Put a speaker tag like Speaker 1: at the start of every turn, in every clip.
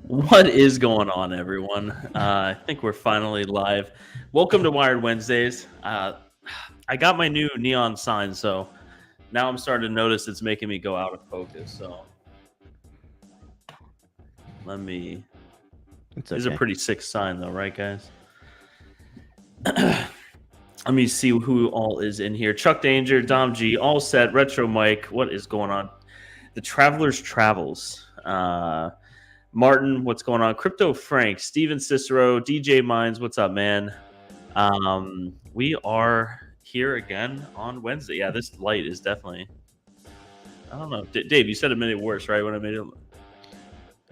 Speaker 1: What is going on, everyone? I think we're finally live. Welcome to Wired Wednesdays. I got my new neon sign, so now I'm starting to notice it's making me go out of focus. So let me.
Speaker 2: It's
Speaker 1: It's a
Speaker 2: okay.
Speaker 1: pretty sick sign, though, right, guys? Let me see who all is in here. Chuck Danger, Dom G, all set. Retro Mike, what is going on? The Traveler's Travels. Martin, what's going on? Crypto Frank, Steven Cicero, DJ Mines, what's up, man? We are here again on Wednesday. Yeah, this light is definitely. I don't know, Dave. You said it made it worse, right? When I made it.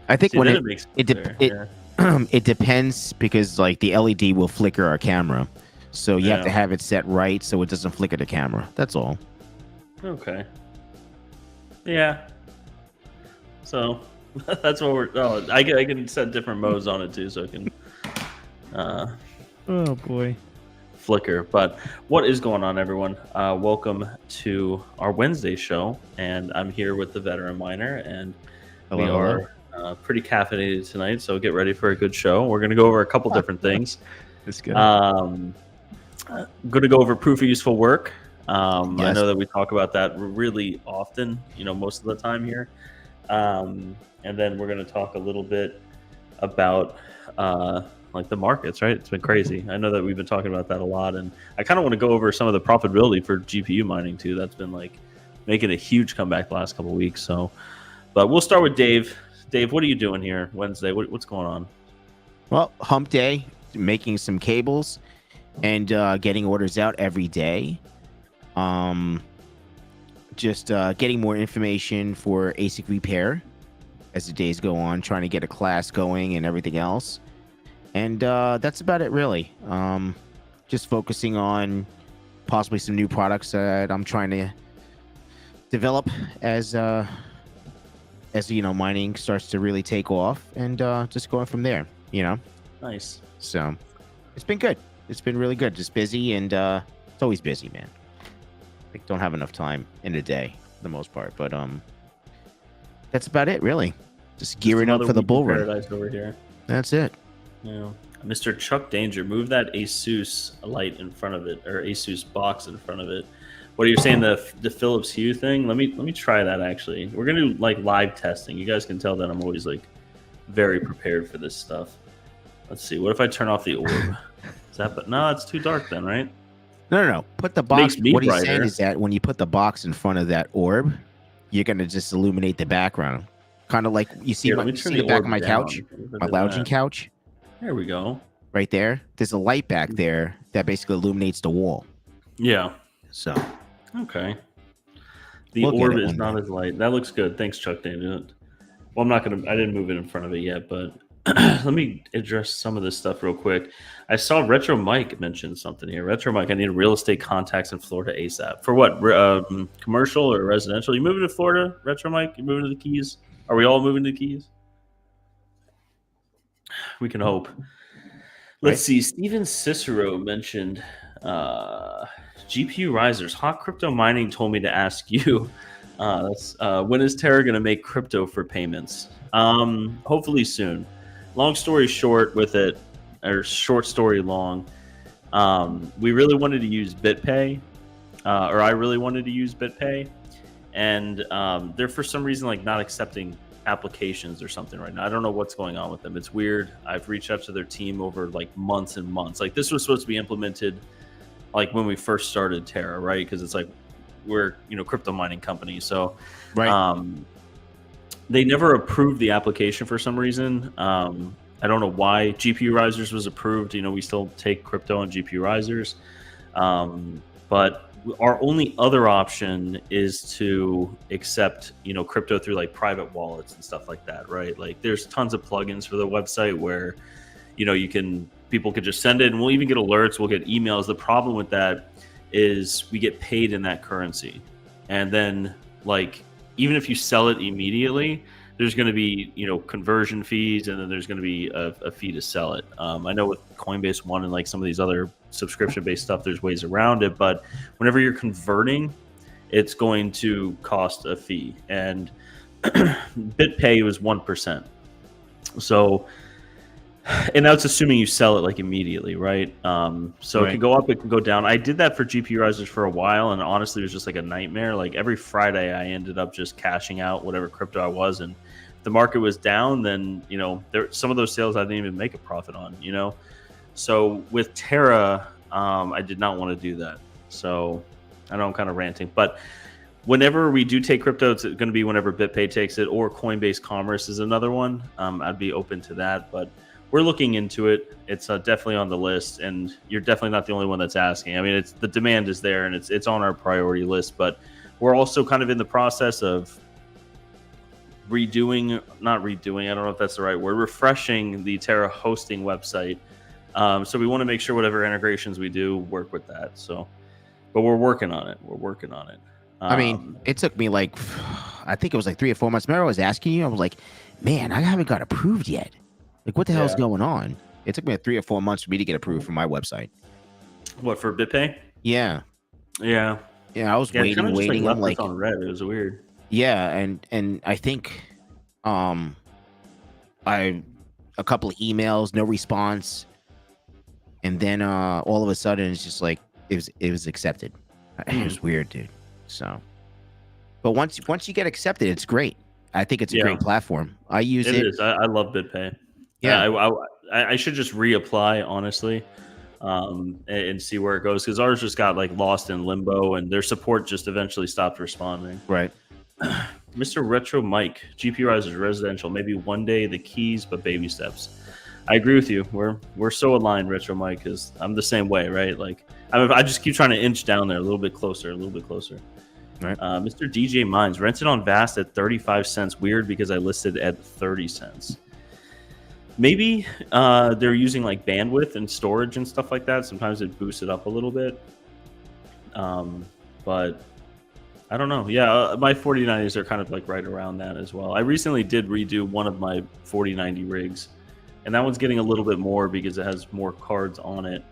Speaker 2: I think
Speaker 1: See,
Speaker 2: when
Speaker 1: then
Speaker 2: it
Speaker 1: it makes
Speaker 2: it
Speaker 1: clear.
Speaker 2: it
Speaker 1: Yeah.
Speaker 2: it depends because like the LED will flicker our camera, so you have to
Speaker 1: Yeah.
Speaker 2: have it set right so it doesn't flicker the camera. That's all.
Speaker 1: Okay. Yeah. So that's what we're. Oh, I can set different modes on it too, so I can
Speaker 2: Oh boy.
Speaker 1: flicker. But what is going on, everyone? Welcome to our Wednesday show, and I'm here with the veteran miner, and we
Speaker 2: Hello.
Speaker 1: are pretty caffeinated tonight. So get ready for a good show. We're going to go over a couple different things.
Speaker 2: It's good.
Speaker 1: I'm going to go over proof of useful work. I
Speaker 2: Yes.
Speaker 1: know that we talk about that really often, most of the time here. And then we're going to talk a little bit about like the markets, right? It's been crazy. I know that we've been talking about that a lot, and I kind of want to go over some of the profitability for GPU mining too. That's been like making a huge comeback the last couple of weeks. So, but we'll start with Dave. Dave, what are you doing here Wednesday? What's going on?
Speaker 2: Well, hump day, making some cables, and getting orders out every day. Just getting more information for ASIC repair as the days go on, trying to get a class going and everything else. And that's about it, really. Just focusing on possibly some new products that I'm trying to develop as mining starts to really take off, and just going from there.
Speaker 1: Nice.
Speaker 2: So it's been good. It's been really good. Just busy, and it's always busy, man. I don't have enough time in a day for the most part, but that's about it, really. Just gearing up for the bull run.
Speaker 1: Paradise over here.
Speaker 2: That's it.
Speaker 1: Yeah. Mr. Chuck Danger, move that Asus light in front of it, or Asus box in front of it. What are you saying, the Philips Hue thing? Let me try that, actually. We're going to do like live testing. You guys can tell that I'm always like very prepared for this stuff. Let's see. What if I turn off the orb? Is that, but no, it's too dark then, right?
Speaker 2: No. Put the box.
Speaker 1: Makes me
Speaker 2: What he's
Speaker 1: brighter.
Speaker 2: saying is that when you put the box in front of that orb, you're going to just illuminate the background. Kind of like you see,
Speaker 1: Here, let me
Speaker 2: you
Speaker 1: turn
Speaker 2: see the back
Speaker 1: orb
Speaker 2: of my
Speaker 1: down.
Speaker 2: couch,
Speaker 1: If I
Speaker 2: my
Speaker 1: did
Speaker 2: lounging
Speaker 1: that.
Speaker 2: couch.
Speaker 1: There we go.
Speaker 2: Right there. There's a light back there that basically illuminates the wall.
Speaker 1: Yeah.
Speaker 2: So,
Speaker 1: Okay. The
Speaker 2: We'll get
Speaker 1: orb
Speaker 2: it
Speaker 1: is
Speaker 2: one
Speaker 1: not
Speaker 2: day.
Speaker 1: as light. That looks good. Thanks, Chuck Danger. Well, I didn't move it in front of it yet, but let me address some of this stuff real quick. I saw Retro Mike mention something here. Retro Mike, I need real estate contacts in Florida ASAP. For what? Commercial or residential? You moving to Florida, Retro Mike? You moving to the Keys? Are we all moving to the Keys? We can hope. Let's see. Steven Cicero mentioned GPURisers. Hot Crypto Mining told me to ask you. When is Terra going to make crypto for payments? Hopefully soon. Long story short with it, or short story long, we really wanted to use BitPay, or I really wanted to use BitPay, and they're for some reason like not accepting applications or something right now. I don't know what's going on with them. It's weird. I've reached out to their team over like months and months. Like this was supposed to be implemented like when we first started Terra, right? Because it's like we're crypto mining company, so they never approved the application for some reason. I don't know why. GPURisers was approved. We still take crypto on GPURisers, but our only other option is to accept crypto through like private wallets and stuff like that, right? Like there's tons of plugins for the website where people could just send it, and we'll even get alerts, we'll get emails. The problem with that is we get paid in that currency, and then like even if you sell it immediately, there's going to be conversion fees, and then there's going to be a fee to sell it. I know with Coinbase One and like some of these other subscription-based stuff, there's ways around it, but whenever you're converting, it's going to cost a fee, and BitPay was 1%. So, and that's assuming you sell it like immediately, right? So
Speaker 2: Right.
Speaker 1: it can go up, it can go down. I did that for GPURisers for a while, and honestly, it was just like a nightmare. Like every Friday, I ended up just cashing out whatever crypto I was, and if the market was down, then some of those sales I didn't even make a profit on. So with Terra, I did not want to do that. So I know I'm kind of ranting, but whenever we do take crypto, it's going to be whenever BitPay takes it, or Coinbase Commerce is another one. I'd be open to that, but we're looking into it. It's definitely on the list, and you're definitely not the only one that's asking. I mean, the demand is there, and it's on our priority list, but we're also kind of in the process of not redoing, I don't know if that's the right word, refreshing the Terra Hosting website. So we want to make sure whatever integrations we do work with that. So, but we're working on it.
Speaker 2: I mean, it took me like, I think it was like 3 or 4 months. Remember, I was asking you, I was like, man, I haven't got approved yet. Like, what the hell's going on? It took me 3 or 4 months for me to get approved from my website.
Speaker 1: What, for BitPay?
Speaker 2: Yeah.
Speaker 1: Yeah.
Speaker 2: I was waiting.
Speaker 1: Just,
Speaker 2: I'm
Speaker 1: left
Speaker 2: like,
Speaker 1: on red. It was weird.
Speaker 2: Yeah, and I think, a couple of emails, no response, and then all of a sudden it's just like it was accepted. It was weird, dude. So, but once you get accepted, it's great. I think it's a great platform. I use it.
Speaker 1: It is. I love BitPay.
Speaker 2: Yeah.
Speaker 1: I should just reapply, honestly, and see where it goes, because ours just got like lost in limbo, and their support just eventually stopped responding.
Speaker 2: Right.
Speaker 1: Mr. Retro Mike, GPURisers residential, maybe one day the keys, but baby steps. I agree with you. We're so aligned, Retro Mike, because I'm the same way, right? Like I just keep trying to inch down there a little bit closer.
Speaker 2: Right.
Speaker 1: Mr. DJ Mines, rented on Vast at 35 cents. Weird, because I listed at 30 cents. Maybe they're using like bandwidth and storage and stuff like that. Sometimes it boosts it up a little bit. But I don't know. Yeah, my 4090s are kind of like right around that as well. I recently did redo one of my 4090 rigs, and that one's getting a little bit more because it has more cards on it.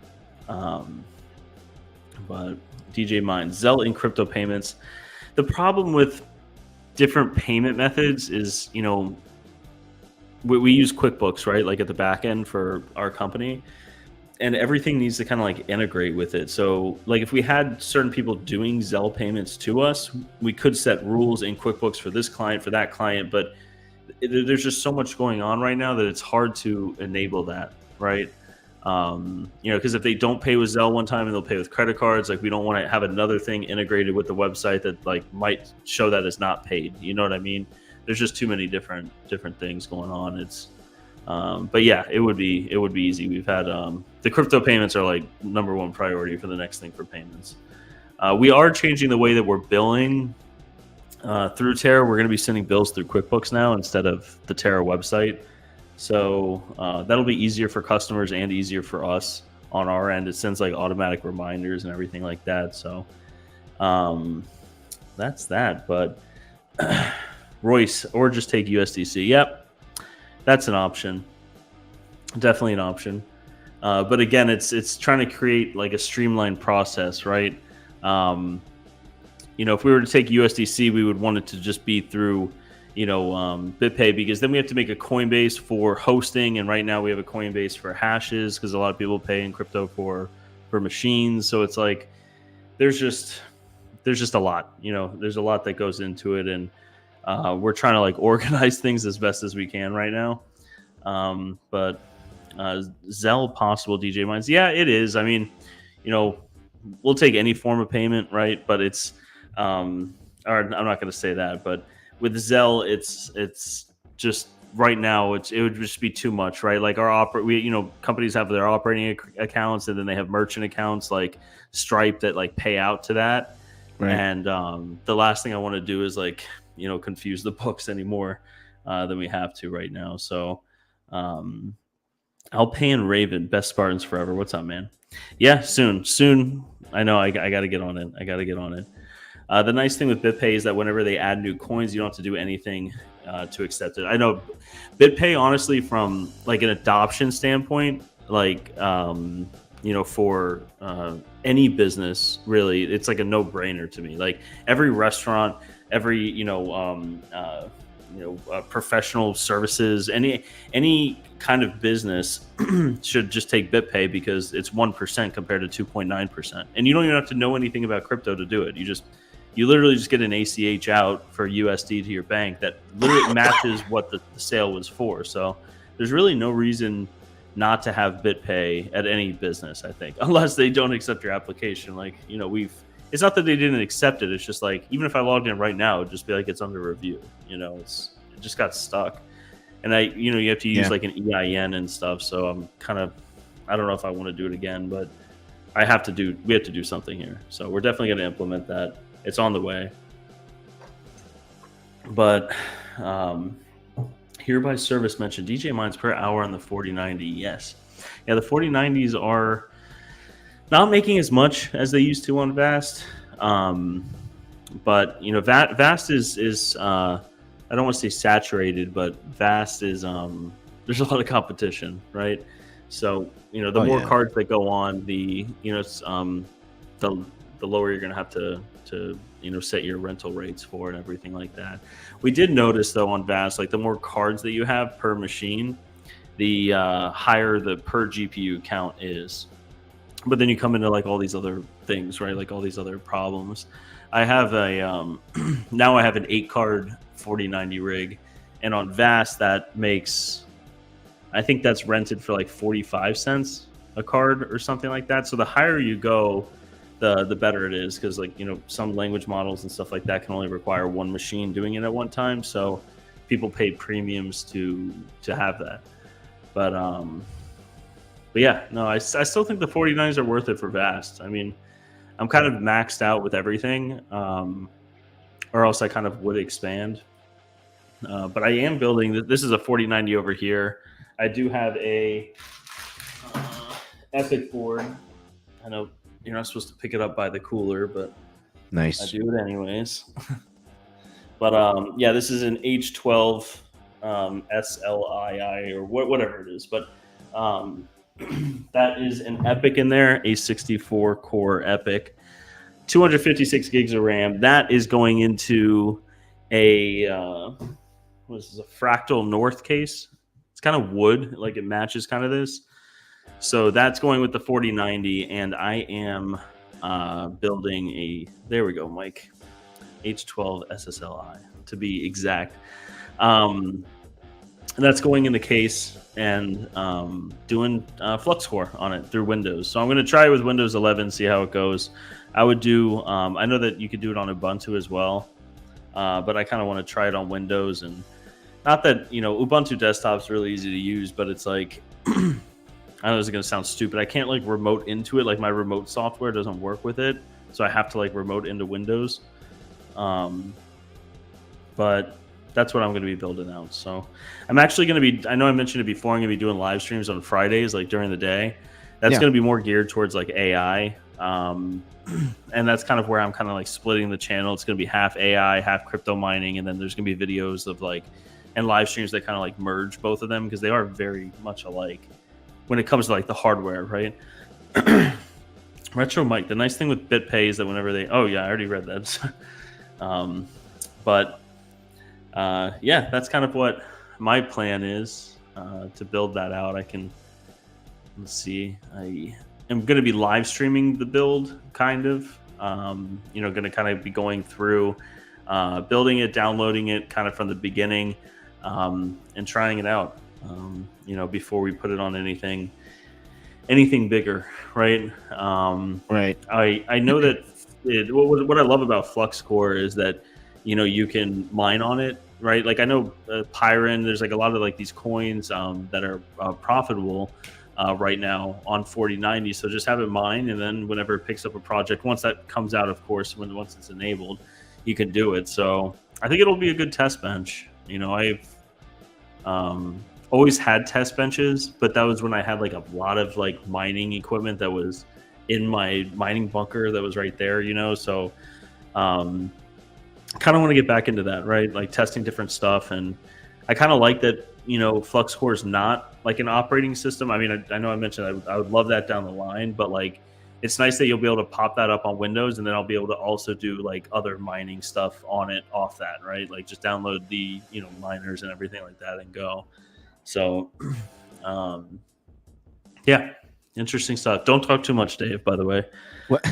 Speaker 1: But DJ Mine, Zell in crypto payments. The problem with different payment methods is, we use QuickBooks, right? Like at the back end for our company, and everything needs to kind of like integrate with it. So like if we had certain people doing Zell payments to us, we could set rules in QuickBooks for this client, for that client, but there's just so much going on right now that it's hard to enable that, right? Because if they don't pay with Zelle one time and they'll pay with credit cards, like we don't want to have another thing integrated with the website that like might show that it's not paid. You know what I mean? There's just too many different things going on. It's but yeah, it would be easy. We've had the crypto payments are like #1 priority for the next thing for payments. We are changing the way that we're billing through Terra. We're going to be sending bills through QuickBooks now instead of the Terra website. So that'll be easier for customers and easier for us on our end. It sends like automatic reminders and everything like that. So that's that. But Royce, or just take USDC. Yep, that's an option. Definitely an option. But again, it's trying to create like a streamlined process, right? If we were to take USDC, we would want it to just be through BitPay, because then we have to make a Coinbase for hosting, and right now we have a Coinbase for hashes because a lot of people pay in crypto for machines. So it's like there's just a lot. There's a lot that goes into it, and we're trying to like organize things as best as we can right now. But Zelle possible, DJ Mines, yeah, it is. I mean, we'll take any form of payment, right? But it's or I'm not going to say that, but with Zelle, it's just right now it would just be too much, right? Like companies have their operating accounts, and then they have merchant accounts like Stripe that like pay out to that. Right. And the last thing I want to do is like confuse the books anymore than we have to right now. So I'll pay in Raven, best Spartans forever. What's up, man? Yeah, soon. I know I got to get on it. The nice thing with BitPay is that whenever they add new coins, you don't have to do anything to accept it. I know BitPay, honestly, from like an adoption standpoint, like for any business, really, it's like a no-brainer to me. Like every restaurant, every professional services, any kind of business should just take BitPay because it's 1% compared to 2.9%, and you don't even have to know anything about crypto to do it. You literally just get an ACH out for USD to your bank that literally matches what the sale was for. So there's really no reason not to have BitPay at any business, I think, unless they don't accept your application. Like, it's not that they didn't accept it. It's just like, even if I logged in right now, it'd just be like, it's under review. It just got stuck. And you have to use like an EIN and stuff. So I'm I don't know if I want to do it again, but we have to do something here. So we're definitely going to implement that. It's on the way. But hereby service mentioned DJ mines per hour on the 4090. Yes. Yeah, the 4090s are not making as much as they used to on Vast. But Vast is I don't want to say saturated, but Vast is there's a lot of competition, right? So the more cards that go on, the lower you're gonna have to set your rental rates for and everything like that. We did notice though on Vast, like the more cards that you have per machine, the higher the per GPU count is. But then you come into like all these other things, right? Like all these other problems. I have now I have an 8-card 4090 rig, and on Vast that makes, I think that's rented for like 45 cents a card or something like that. So the higher you go, the better it is, because some language models and stuff like that can only require one machine doing it at one time. So people pay premiums to have that. But yeah, no, I still think the 49s are worth it for Vast. I mean, I'm kind of maxed out with everything, or else I kind of would expand. But I am building. This is a 4090 over here. I do have a Epic board. I know you're not supposed to pick it up by the cooler, but
Speaker 2: nice.
Speaker 1: I do it anyways. But yeah, this is an H12 SLII or whatever it is. But that is an Epic in there, a 64 core Epic, 256 gigs of RAM. That is going into a what is this, a Fractal North case. It's kind of wood, like it matches kind of this. So that's going with the 4090, and I am building a, there we go, Mike, H12 SSLI to be exact. And that's going in the case and doing FluxCore on it through Windows. So I'm going to try it with Windows 11, see how it goes. I would do, I know that you could do it on Ubuntu as well, but I kind of want to try it on Windows. And not that, Ubuntu desktop's really easy to use, but it's like, I know this is going to sound stupid. I can't like remote into it. Like my remote software doesn't work with it. So I have to like remote into Windows. But that's what I'm going to be building out. So I'm actually going to be, I know I mentioned it before, I'm going to be doing live streams on Fridays, like during the day. That's going to be more geared towards like AI. And that's kind of where I'm kind of like splitting the channel. It's going to be half AI, half crypto mining. And then there's going to be videos of like, and live streams that kind of like merge both of them because they are very much alike when it comes to like the hardware, right? Retro Mike, the nice thing with BitPay is that whenever they, oh yeah, I already read that. But yeah, that's kind of what my plan is to build that out. I can, let's see, I am going to be live streaming the build kind of, going to kind of be going through building it, downloading it kind of from the beginning and trying it out, before we put it on anything bigger, right?
Speaker 2: Right.
Speaker 1: I know that what I love about FluxCore is that, you can mine on it, right? Like I know Pyron, there's like a lot of like these coins that are profitable right now on 4090. So just have it mined, and then whenever it picks up a project, once that comes out, of course, once it's enabled, you can do it. So I think it'll be a good test bench. I've always had test benches, but that was when I had like a lot of like mining equipment that was in my mining bunker that was right there, so kind of want to get back into that, right? Like testing different stuff. And I kind of like that, FluxCore is not like an operating system. I mean, I know I mentioned I would love that down the line, but like it's nice that you'll be able to pop that up on Windows, and then I'll be able to also do like other mining stuff on it off that, right? Like just download the miners and everything like that and go. So, yeah, interesting stuff. Don't talk too much, Dave. By the way.
Speaker 2: What?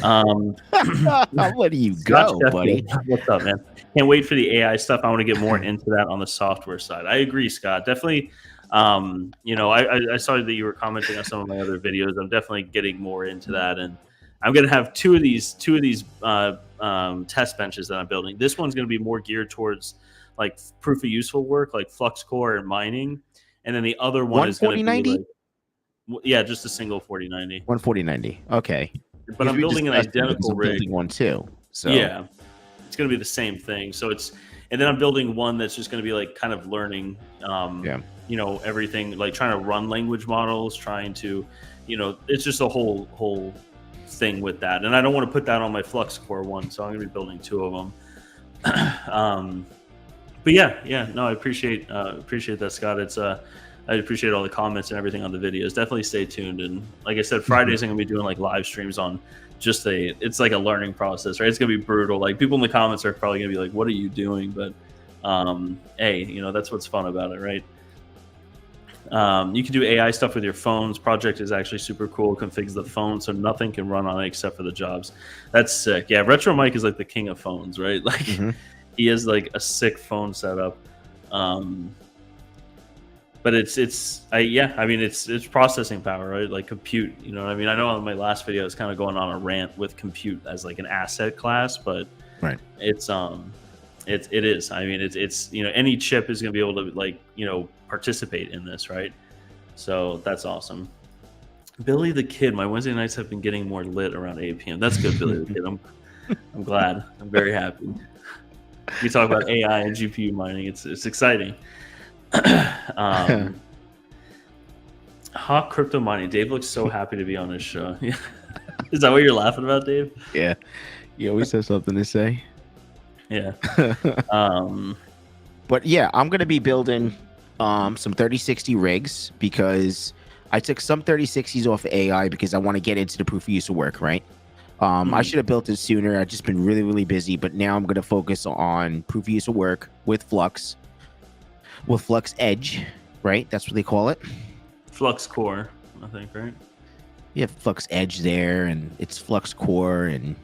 Speaker 2: Where do you go, buddy?
Speaker 1: What's up, man? Can't wait for the AI stuff. I want to get more into that on the software side. I agree, Scott. Definitely. I saw that you were commenting on some of my other videos. I'm definitely getting more into that, and I'm going to have two of these test benches that I'm building. This one's going to be more geared towards like proof of useful work, like FluxCore and mining, and then the other one is going to be like, just a single 4090.
Speaker 2: 14090. Okay.
Speaker 1: But I'm building an identical rig.
Speaker 2: Building one too. So
Speaker 1: yeah, it's going to be the same thing. So and then I'm building one that's just going to be like kind of learning, everything, like trying to run language models, trying to, it's just a whole thing with that. And I don't want to put that on my FluxCore one, so I'm going to be building two of them. But no, I appreciate that, Scott. I appreciate all the comments and everything on the videos. Definitely stay tuned. And like I said, Fridays I'm gonna be doing like live streams on it's like a learning process, right? It's gonna be brutal. Like people in the comments are probably gonna be like, "What are you doing?" But hey, that's what's fun about it, right? You can do AI stuff with your phones. Project is actually super cool. Configs the phone so nothing can run on it except for the jobs. That's sick. Yeah, Retro Mike is like the king of phones, right? Like he has like a sick phone setup. But it's processing power, right? Like compute, you know what I mean? I know in my last video I was kind of going on a rant with compute as like an asset class, but
Speaker 2: right,
Speaker 1: it is. I mean, it's any chip is going to be able to like participate in this, right? So that's awesome. Billy the Kid, my Wednesday nights have been getting more lit around 8 p.m. That's good, Billy the Kid. I'm glad. I'm very happy. We talk about AI and GPU mining. It's exciting. Hawk crypto mining. Dave looks so happy to be on this show. Is that what you're laughing about, Dave?
Speaker 2: Yeah, he always has something to say.
Speaker 1: Yeah.
Speaker 2: But yeah, I'm gonna be building some 3060 rigs because I took some 3060s off of AI because I want to get into the proof of use of work, right? I should have built it sooner. I've just been really, really busy, but now I'm gonna focus on proof of use of work with Flux Edge, right? That's what they call it.
Speaker 1: FluxCore, I think, right?
Speaker 2: You have Flux Edge there, and it's FluxCore, and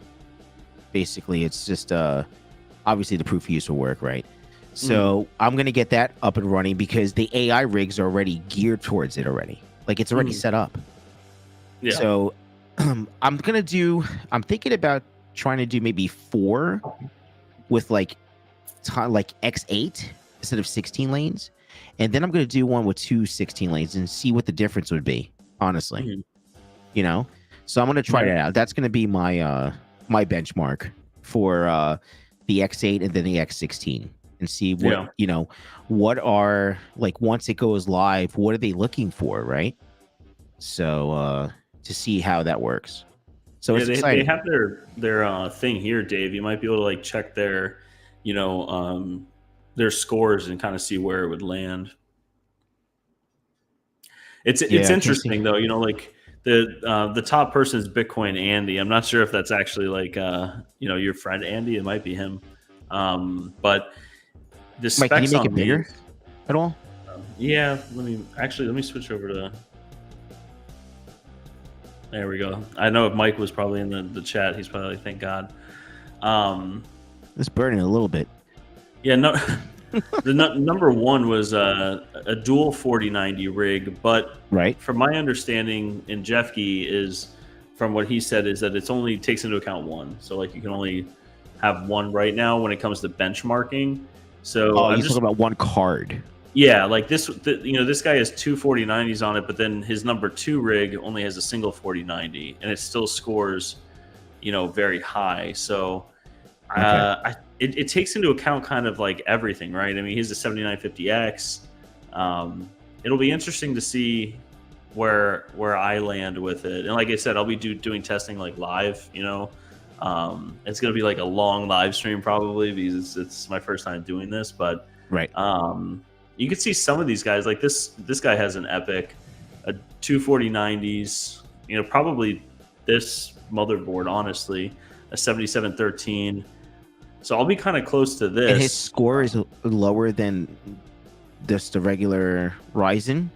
Speaker 2: basically it's just obviously the proof of use of work, right? So I'm gonna get that up and running because the AI rigs are already geared towards it already. Like it's already set up. Yeah. So I'm thinking about trying to do maybe 4 with like X8 instead of 16 lanes, and then I'm going to do one with 2 16 lanes and see what the difference would be, honestly. So I'm going to try that out. That's going to be my my benchmark for the X8 and then the X16, and see what what are, like, once it goes live, what are they looking for, right? So to see how that works. So it's exciting.
Speaker 1: They have their thing here, Dave. You might be able to like check their their scores and kind of see where it would land. It's interesting though, like the top person is Bitcoin Andy. I'm not sure if that's actually like your friend Andy. It might be him. But the specs,
Speaker 2: Mike, can you make it bigger at all?
Speaker 1: Yeah, let me switch over to. There we go. I know if Mike was probably in the chat, he's probably like, thank God.
Speaker 2: It's burning a little bit.
Speaker 1: Yeah, no. The number one was a dual 4090 rig, but from my understanding, and Jeffkey is, from what he said, is that it's only takes into account one. So like you can only have one right now when it comes to benchmarking. So
Speaker 2: you're talking about one card.
Speaker 1: Yeah, like this guy has 2 4090s on it, but then his number 2 rig only has a single 4090, and it still scores, very high. So it takes into account kind of like everything, right? I mean, he's a 7950X. It'll be interesting to see where I land with it. And like I said, I'll be doing testing like live. It's gonna be like a long live stream probably because it's my first time doing this, but you can see some of these guys, like this guy has an Epic, a 2 4090s, probably this motherboard, honestly, a 7713. So I'll be kind of close to this.
Speaker 2: And his score is lower than just the regular Ryzen.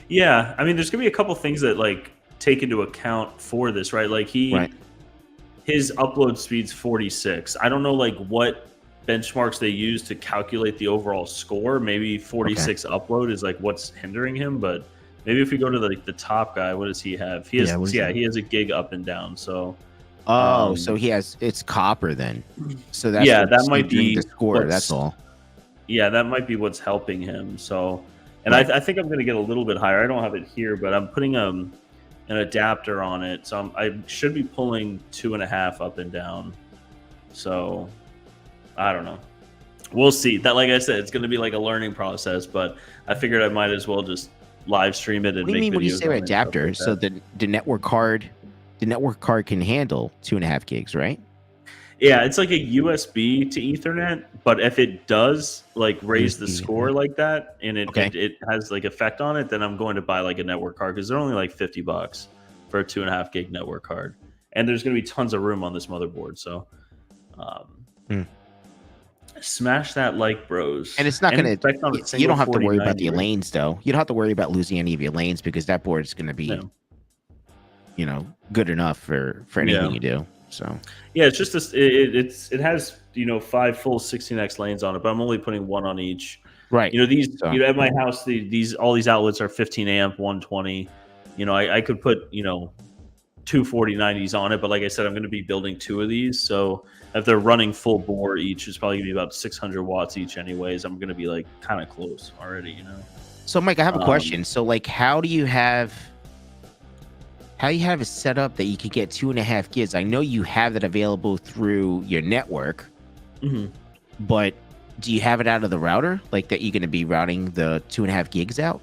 Speaker 1: Yeah, I mean, there's gonna be a couple things that like take into account for this, right? Like his upload speed's 46. I don't know like what benchmarks they use to calculate the overall score. Maybe 46 upload is like what's hindering him, but maybe if we go to the top guy, what does he have? He has he has a gig up and down. So
Speaker 2: so he has it's copper then. So that's
Speaker 1: that might be
Speaker 2: the score. That's all.
Speaker 1: Yeah, that might be what's helping him. So, and I think I'm going to get a little bit higher. I don't have it here, but I'm putting an adapter on it, so I should be pulling 2.5 up and down. So I don't know. We'll see. That, like I said, it's going to be like a learning process, but I figured I might as well just live stream it and
Speaker 2: what do you
Speaker 1: make
Speaker 2: mean? What do you
Speaker 1: videos
Speaker 2: say
Speaker 1: on
Speaker 2: about
Speaker 1: it,
Speaker 2: adapter?
Speaker 1: like
Speaker 2: So the network card can handle 2.5 gigs, right?
Speaker 1: Yeah, it's like a USB to Ethernet, but if it does like raise the score like that and it has like effect on it, then I'm going to buy like a network card because they're only like $50 for a 2.5 gig network card, and there's going to be tons of room on this motherboard. So, smash that like, bros.
Speaker 2: And it's not going to. You don't have to worry about the lanes though. You don't have to worry about losing any of your lanes because that board is going to be, good enough for anything you do. So
Speaker 1: yeah, it's just this. It has 5 full 16x lanes on it, but I'm only putting 1 on each.
Speaker 2: Right.
Speaker 1: These at my house, all these outlets are 15 amp, 120. I could put 2 4090s on it, but like I said, I'm going to be building 2 of these. So if they're running full bore each, it's probably going to be about 600 watts each, anyways. I'm going to be like kind of close already.
Speaker 2: So Mike, I have a question. So like, how do you have it set up that you could get 2.5 gigs? I know you have it available through your network, but do you have it out of the router? Like that you're going to be routing the 2.5 gigs out?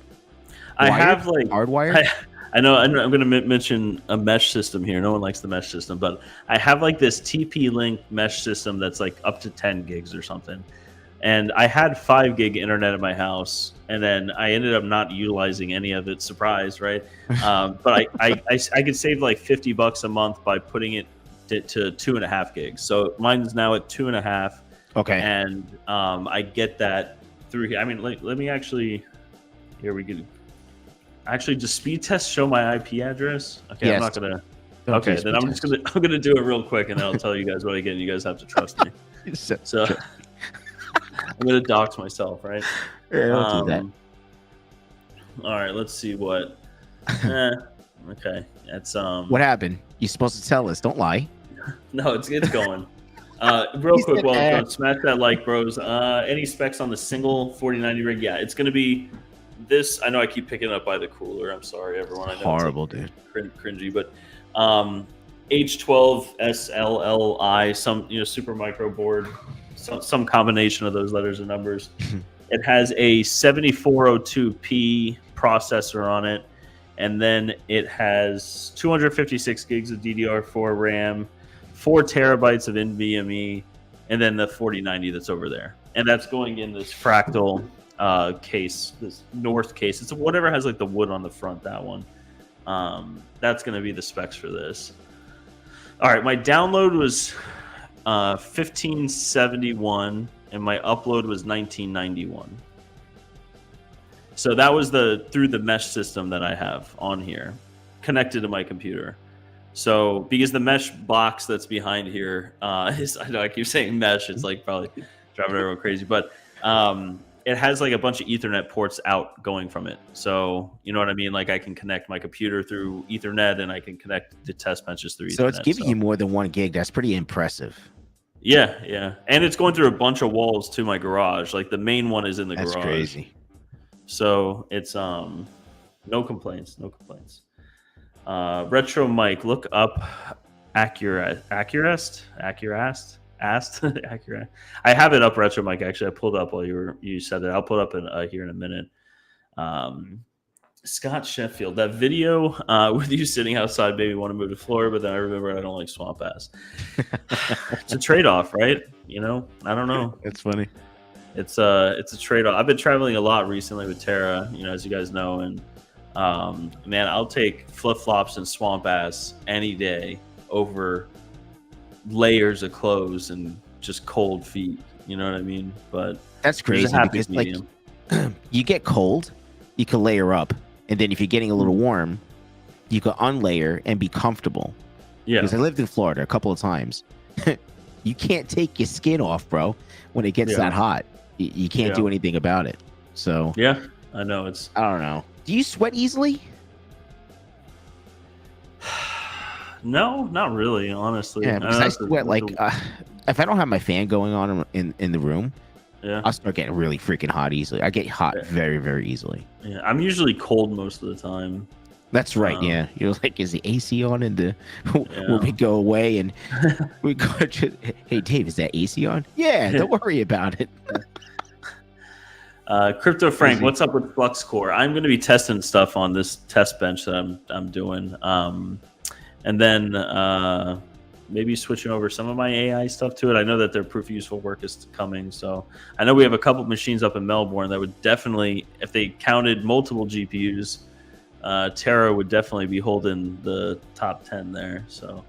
Speaker 1: I have like
Speaker 2: hardwired.
Speaker 1: I know I'm going to mention a mesh system here. No one likes the mesh system, but I have like this TP-Link mesh system that's like up to 10 gigs or something. And I had 5 gig internet at my house, and then I ended up not utilizing any of it. Surprise, right? But I could save like $50 a month by putting it to 2.5 gigs. So mine's now at 2.5.
Speaker 2: Okay.
Speaker 1: And I get that through here. I mean, let me actually. Here we go. Actually, does speed test show my IP address? Okay, yes. I'm not gonna. Okay, then I'm gonna do it real quick, and then I'll tell you guys what I get. And you guys have to trust me. So. I'm gonna dox myself, right?
Speaker 2: Yeah, don't do that.
Speaker 1: All right, let's see what. Okay, it's
Speaker 2: What happened? You're supposed to tell us. Don't lie.
Speaker 1: No, it's going. Real quick, well, smash that like, bros. Any specs on the single 4090 rig? Yeah, it's gonna be this. I know I keep picking it up by the cooler. I'm sorry, everyone. I know
Speaker 2: horrible,
Speaker 1: dude. Cringy, but H12 SLLI, some super micro board. Some combination of those letters and numbers. It has a 7402P processor on it, and then it has 256 gigs of DDR4 RAM, 4 terabytes of NVMe, and then the 4090 that's over there. And that's going in this fractal case, this North case. It's whatever has like the wood on the front, that one. That's going to be the specs for this. All right, my download was 1571 and my upload was 1991. So that was through the mesh system that I have on here connected to my computer. So because the mesh box that's behind here is, I know I keep saying mesh, it's like probably driving everyone crazy, but it has like a bunch of Ethernet ports out going from it. So you know what I mean? Like I can connect my computer through Ethernet and I can connect the test benches through Ethernet.
Speaker 2: So it's giving you more than 1 gig. That's pretty impressive.
Speaker 1: Yeah. And it's going through a bunch of walls to my garage. Like the main one is in the garage.
Speaker 2: That's crazy.
Speaker 1: So it's no complaints. Retro Mike, look up Accurate. I have it up, Retro Mike. Actually, I pulled up while you said it. I'll pull it up here in a minute. Scott Sheffield, that video with you sitting outside made me want to move to Florida, but then I remember I don't like swamp ass. It's a trade-off, right? I don't know.
Speaker 2: It's funny.
Speaker 1: It's a trade-off. I've been traveling a lot recently with Terra, as you guys know, and Man, I'll take flip-flops and swamp ass any day over layers of clothes and just cold feet. You know what I mean? But
Speaker 2: That's
Speaker 1: there's a
Speaker 2: crazy
Speaker 1: happy
Speaker 2: because
Speaker 1: medium.
Speaker 2: like you get cold, you can layer up, and then if you're getting a little warm, you can unlayer and be comfortable.
Speaker 1: Yeah.
Speaker 2: Because I lived in Florida a couple of times. You can't take your skin off, bro, when it gets that hot. You can't do anything about it. So
Speaker 1: yeah, I know it's.
Speaker 2: I don't know. Do you sweat easily?
Speaker 1: No, not really, honestly.
Speaker 2: Yeah, because I sweat like if I don't have my fan going on in the room, I'll start getting really freaking hot easily. I get hot very, very easily.
Speaker 1: Yeah, I'm usually cold most of the time.
Speaker 2: That's right. Yeah, you're like, is the AC on? And when we go away and we go, hey Dave, is that AC on? Yeah, don't worry about it.
Speaker 1: Crypto Frank, what's up with FluxCore? I'm going to be testing stuff on this test bench that I'm doing, and then maybe switching over some of my AI stuff to it. I know that their proof of useful work is coming, so I know we have a couple machines up in Melbourne that would definitely, if they counted multiple GPUs, Terra would definitely be holding the top 10 there. So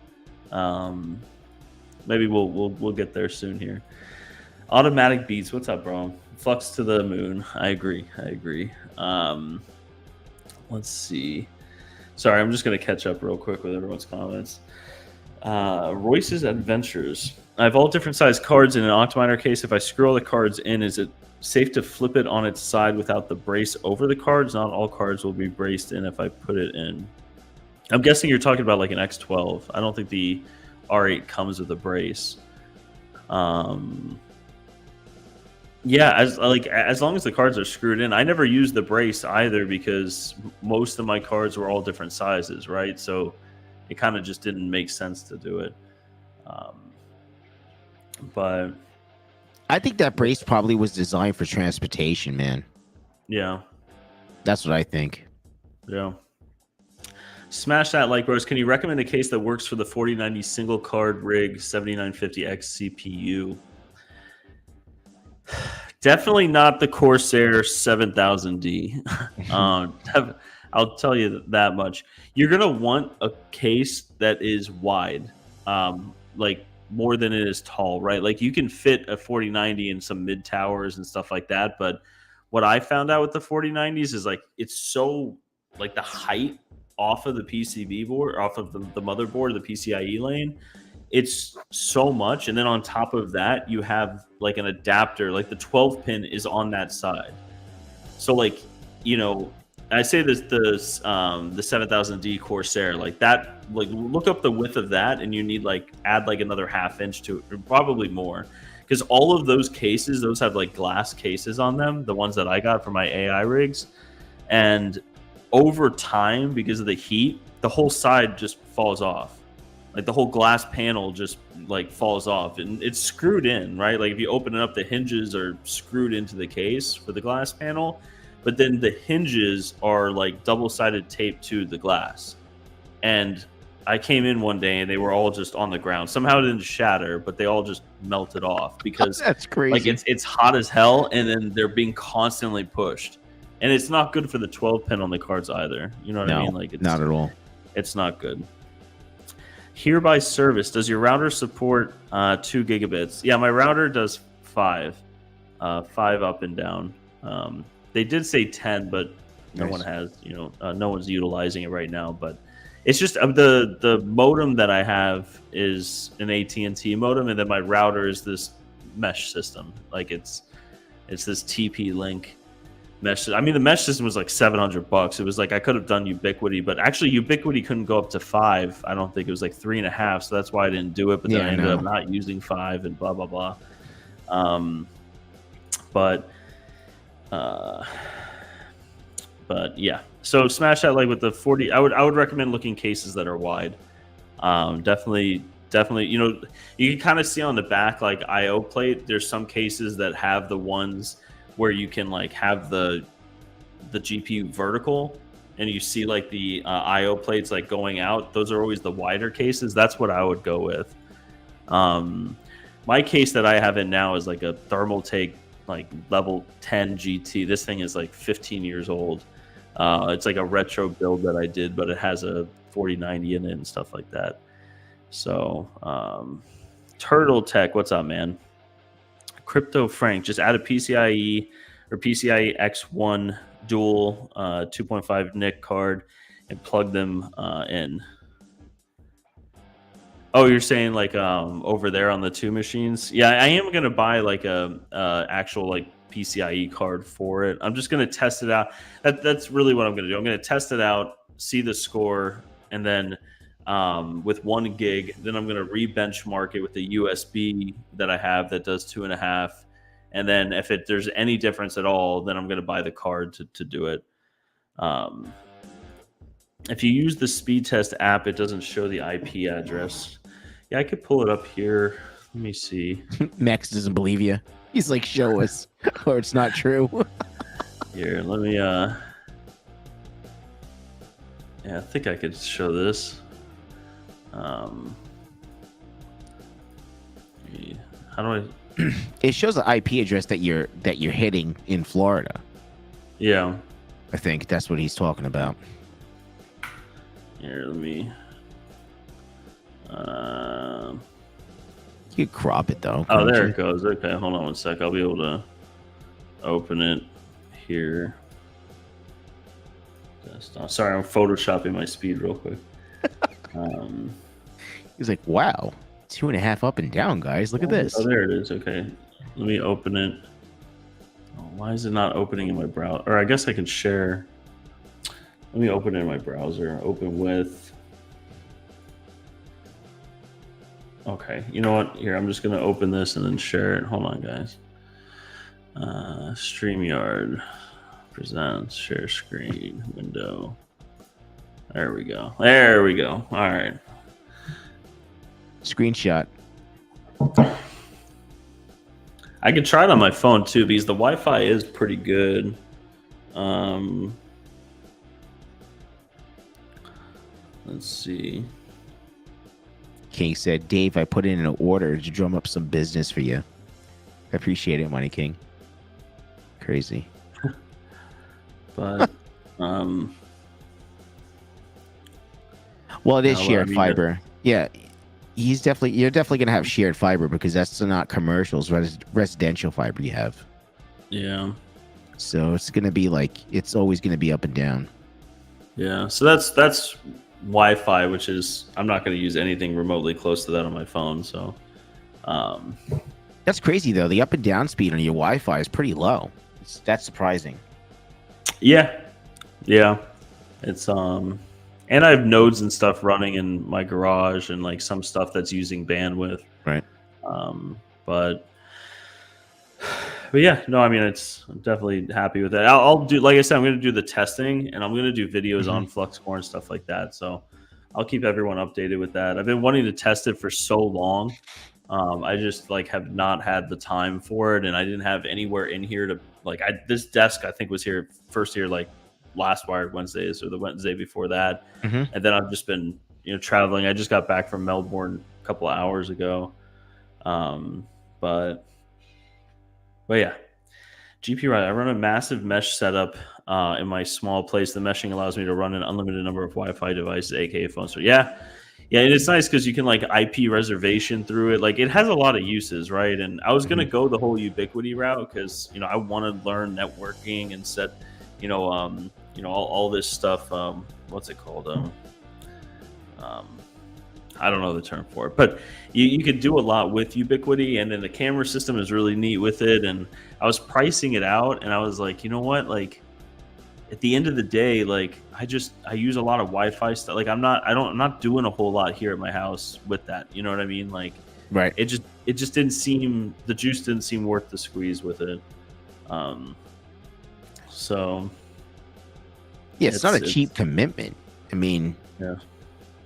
Speaker 1: maybe we'll get there soon here. Automatic Beats, what's up, bro? Flux to the moon. I agree. Let's see. Sorry, I'm just going to catch up real quick with everyone's comments. Royce's Adventures. I have all different size cards in an Octominer case. If I screw all the cards in, is it safe to flip it on its side without the brace over the cards? Not all cards will be braced in if I put it in. I'm guessing you're talking about like an X12. I don't think the R8 comes with a brace. Yeah, as long as the cards are screwed in. I never used the brace either because most of my cards were all different sizes, right? So it kind of just didn't make sense to do it. But
Speaker 2: I think that brace probably was designed for transportation, man.
Speaker 1: Yeah.
Speaker 2: That's what I think.
Speaker 1: Yeah. Smash that like, bros. Can you recommend a case that works for the 4090 single card rig 7950X CPU? Definitely not the Corsair 7000D. I'll tell you that much. You're going to want a case that is wide, like more than it is tall, right? Like you can fit a 4090 in some mid towers and stuff like that. But what I found out with the 4090s is like it's so like the height off of the PCB board, off of the motherboard, the PCIe lane, it's so much. And then on top of that, you have like an adapter, like the 12 pin is on that side. So like, you know, I say this, the 7000D Corsair, like that, like look up the width of that and you need like add like another ½ inch to it, or probably more. Because all of those cases, those have like glass cases on them, the ones that I got for my AI rigs. And over time, because of the heat, the whole side just falls off. Like the whole glass panel just like falls off and it's screwed in, right? Like if you open it up, the hinges are screwed into the case for the glass panel, but then the hinges are like double-sided tape to the glass. And I came in one day and they were all just on the ground. Somehow it didn't shatter, but they all just melted off because
Speaker 2: that's crazy.
Speaker 1: Like it's hot as hell and then they're being constantly pushed. And it's not good for the 12 pin on the cards either. You know what I mean? Like it's
Speaker 2: not at all.
Speaker 1: It's not good. Hereby service, does your router support 2 gigabits? Yeah, my router does 5 up and down. They did say 10, but no one has, no one's utilizing it right now. But it's just the modem that I have is an AT&T modem, and then my router is this mesh system. Like it's this TP-Link mesh. I mean, the mesh system was like $700. It was like I could have done Ubiquity, but actually Ubiquity couldn't go up to 5. I don't think it was like 3.5, so that's why I didn't do it. But then I ended up not using 5 and blah blah blah. But yeah. So smash that like with the 40. I would recommend looking cases that are wide. Definitely. You can kind of see on the back like IO plate. There's some cases that have the ones where you can like have the GPU vertical and you see like the IO plates like going out. Those are always the wider cases. That's what I would go with. My case that I have in now is like a Thermaltake like level 10 GT. This thing is like 15 years old. It's like a retro build that I did, but it has a 4090 in it and stuff like that. So, Turtle Tech, what's up, man? Crypto Frank, just add a PCIe or PCIe X1 dual 2.5 NIC card and plug them in. Oh, you're saying like over there on the two machines? Yeah, I am gonna buy like a actual like PCIe card for it. I'm just gonna test it out. That's really what I'm gonna do. I'm gonna test it out, see the score, and then with 1 gig, then I'm gonna re-benchmark it with the USB that I have that does 2.5. And then if there's any difference at all, then I'm gonna buy the card to do it. If you use the speed test app, it doesn't show the IP address. Yeah, I could pull it up here. Let me see.
Speaker 2: Max doesn't believe you. He's like, show us, or it's not true.
Speaker 1: Here, let me. Yeah, I think I could show this. How do I?
Speaker 2: It shows the IP address that you're hitting in Florida.
Speaker 1: Yeah,
Speaker 2: I think that's what he's talking about.
Speaker 1: Here, let me.
Speaker 2: You could crop it though.
Speaker 1: Oh, there it goes. Okay, hold on one sec. I'll be able to open it here. Sorry, I'm photoshopping my speed real quick.
Speaker 2: He's like, wow, 2.5 up and down, guys. Look at this.
Speaker 1: Oh, there it is. Okay, let me open it. Oh, why is it not opening in my browser? Or I guess I can share. Let me open it in my browser. Open with. Okay, you know what? Here, I'm just going to open this and then share it. Hold on, guys. StreamYard presents share screen window. There we go. There we go. All right.
Speaker 2: Screenshot.
Speaker 1: I can try it on my phone too because the Wi-Fi is pretty good. Let's see.
Speaker 2: King said, Dave, I put in an order to drum up some business for you. I appreciate it, Mining Kiing. Crazy.
Speaker 1: But,
Speaker 2: well, it is shared fiber. Yeah, you're definitely gonna have shared fiber because that's not commercials, residential fiber you have.
Speaker 1: Yeah.
Speaker 2: So it's gonna be like it's always gonna be up and down.
Speaker 1: Yeah. So that's Wi-Fi, which is I'm not going to use anything remotely close to that on my phone. So
Speaker 2: that's crazy though. The up and down speed on your Wi-Fi is pretty low. That's surprising.
Speaker 1: Yeah. It's and I have nodes and stuff running in my garage and like some stuff that's using bandwidth.
Speaker 2: Right.
Speaker 1: But yeah, no, I mean, I'm definitely happy with that. I'll do, like I said, I'm going to do the testing and I'm going to do videos on FluxCore and stuff like that. So I'll keep everyone updated with that. I've been wanting to test it for so long. I just like have not had the time for it. And I didn't have anywhere in here to like, this desk, I think was here first here, like last Wired Wednesdays or the Wednesday before that. And then I've just been, traveling. I just got back from Melbourne a couple of hours ago. But yeah, GPU, I run a massive mesh setup in my small place. The meshing allows me to run an unlimited number of Wi-Fi devices, aka phones. So yeah, and it's nice because you can like IP reservation through it. Like it has a lot of uses, right? And I was gonna go the whole Ubiquity route because I want to learn networking and set, all this stuff. What's it called? I don't know the term for it, but you could do a lot with Ubiquity, and then the camera system is really neat with it. And I was pricing it out, and I was like, you know what? Like, at the end of the day, like I use a lot of Wi-Fi stuff. Like I'm not doing a whole lot here at my house with that. You know what I mean? Like,
Speaker 2: right.
Speaker 1: It just didn't seem, the juice didn't seem worth the squeeze with it. So
Speaker 2: yeah, it's not a cheap commitment. I mean,
Speaker 1: yeah.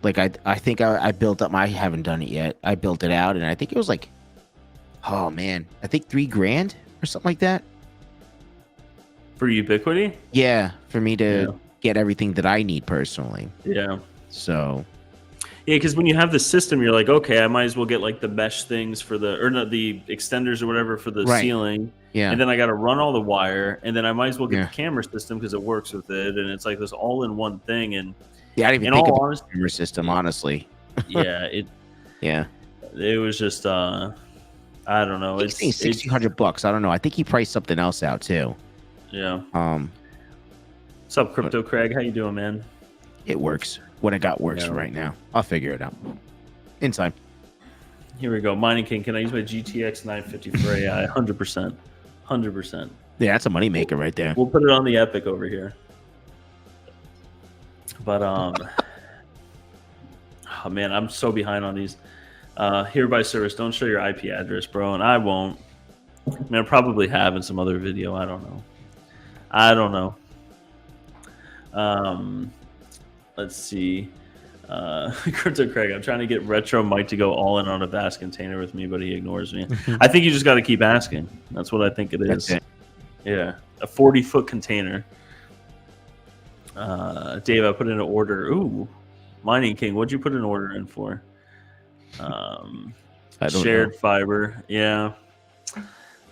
Speaker 2: Like I think I built up I haven't done it yet. I built it out and I think it was like, oh man, I think $3,000 or something like that.
Speaker 1: For Ubiquity?
Speaker 2: Yeah, for me to get everything that I need personally.
Speaker 1: Yeah.
Speaker 2: So
Speaker 1: Yeah, because when you have the system, you're like, okay, I might as well get like the mesh things for the extenders or whatever for the
Speaker 2: Right.
Speaker 1: ceiling.
Speaker 2: Yeah.
Speaker 1: And then I got to run all the wire, and then I might as well get
Speaker 2: Yeah.
Speaker 1: the camera system because it works with it, and it's like this all-in-one thing. And
Speaker 2: Yeah, I didn't even
Speaker 1: in
Speaker 2: think of
Speaker 1: all
Speaker 2: the
Speaker 1: honesty,
Speaker 2: camera system, honestly.
Speaker 1: yeah,
Speaker 2: Yeah.
Speaker 1: it was just I don't know.
Speaker 2: He's saying $1,600. I don't know. I think he priced something else out too.
Speaker 1: Yeah.
Speaker 2: Um,
Speaker 1: What's up, Crypto Craig? How you doing, man?
Speaker 2: it works. What I got works for right now. I'll figure it out in time.
Speaker 1: Here we go. Mining King. Can I use my GTX 950 for AI? 100%. 100%.
Speaker 2: Yeah, that's a moneymaker right there.
Speaker 1: We'll put it on the Epic over here. But oh man, I'm so behind on these. Hereby service, don't show your IP address, bro, and I won't. I mean, I probably have in some other video. I don't know. Let's see. Crypto Craig, I'm trying to get Retro Mike to go all in on a Bass container with me, but he ignores me. I think you just got to keep asking. That's what I think it is.
Speaker 2: That's it.
Speaker 1: Yeah, a 40-foot container. Dave, I put in an order. Ooh, Mining King, what'd you put an order in for? Shared fiber. Yeah,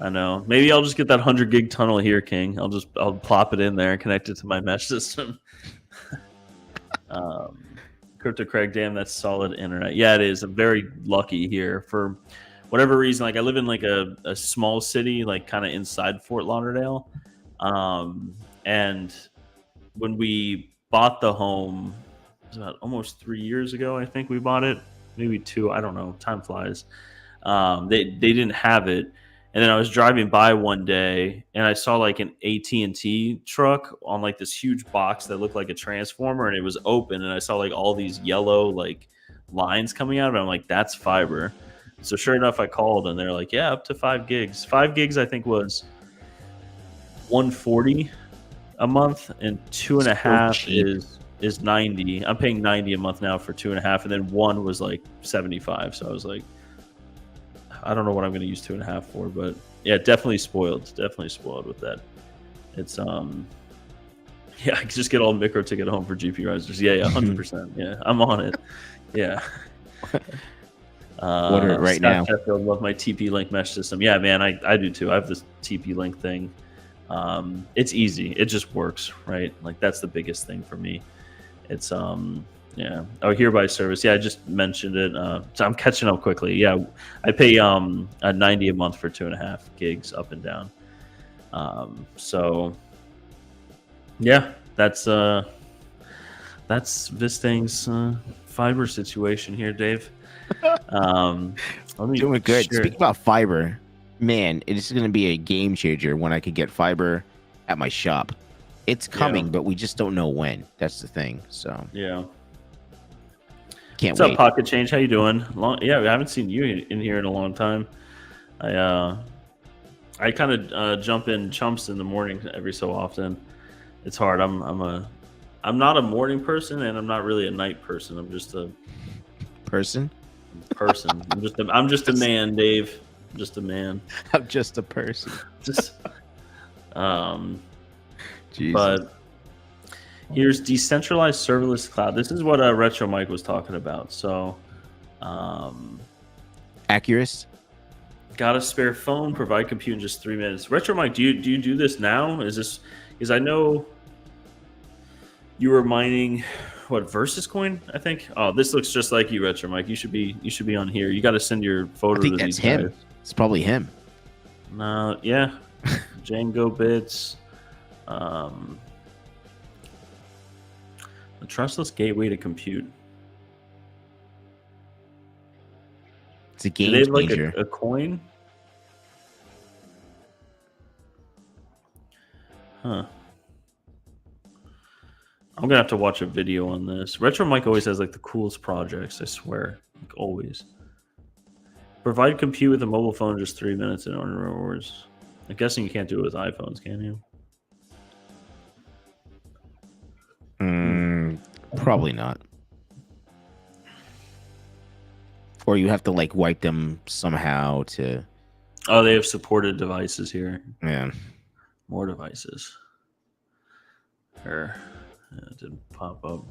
Speaker 1: I know. Maybe I'll just get that 100 gig tunnel here, King. I'll plop it in there, connect it to my mesh system. Crypto Craig, damn, that's solid internet. Yeah, it is. I'm very lucky here for whatever reason. Like I live in like a small city, like kind of inside Fort Lauderdale. And when we bought the home, it was about almost 3 years ago, I think we bought it. Maybe 2. I don't know. Time flies. They didn't have it. And then I was driving by one day and I saw like an AT&T truck on like this huge box that looked like a transformer, and it was open, and I saw like all these yellow like lines coming out of it. I'm like, that's fiber. So sure enough, I called and they're like, yeah, up to 5 gigs. 5 gigs I think was $140 a month, and 2.5 is 90. I'm paying 90 a month now for 2.5, and then 1 was like 75. So I was like, I don't know what I'm going to use 2.5 for, but yeah, definitely spoiled. Definitely spoiled with that. It's yeah, I can just get all micro to get home for GPURisers. Yeah, 100%. Yeah, I'm on it. Yeah.
Speaker 2: Order it right now.
Speaker 1: Sheffield, love my TP Link mesh system. Yeah, man, I do too. I have this TP Link thing. It's easy. It just works, right? Like that's the biggest thing for me. It's yeah. Oh, hereby service. Yeah, I just mentioned it. So I'm catching up quickly. Yeah, I pay a 90 a month for 2.5 gigs up and down. So yeah, that's Vistang's fiber situation here, Dave.
Speaker 2: Doing good. Speaking about fiber, man, it is going to be a game changer when I could get fiber at my shop. It's coming, but we just don't know when. That's the thing. So
Speaker 1: yeah.
Speaker 2: Can't
Speaker 1: What's
Speaker 2: wait.
Speaker 1: up, Pocket Change? How you doing? Yeah, we haven't seen you in here in a long time. I kind of jump in chumps in the morning every so often. It's hard. I'm not a morning person, and I'm not really a night person. I'm just a
Speaker 2: person.
Speaker 1: I'm just a man, Dave. I'm just a man.
Speaker 2: I'm just a person.
Speaker 1: Just
Speaker 2: Jesus.
Speaker 1: But here's decentralized serverless cloud. This is what Retro Mike was talking about. So,
Speaker 2: Accurate.
Speaker 1: got a spare phone? Provide compute in just 3 minutes. Retro Mike, do you do this now? Is this? Because I know you were mining what Versus Coin, I think. Oh, this looks just like you, Retro Mike. You should be on here. You got to send your photo
Speaker 2: I think
Speaker 1: to
Speaker 2: that's
Speaker 1: these
Speaker 2: him.
Speaker 1: guys.
Speaker 2: It's probably him.
Speaker 1: No, yeah, Django Bits. A trustless gateway to compute.
Speaker 2: It's a game
Speaker 1: Do they have
Speaker 2: changer.
Speaker 1: like a coin? Huh. I'm gonna have to watch a video on this. Retro Mike always has like the coolest projects, I swear. Like always. Provide compute with a mobile phone in just 3 minutes in order rewards. I'm guessing you can't do it with iPhones, can you?
Speaker 2: Probably not. Or you have to like wipe them somehow to.
Speaker 1: Oh, they have supported devices here.
Speaker 2: Yeah.
Speaker 1: More devices. It didn't pop up.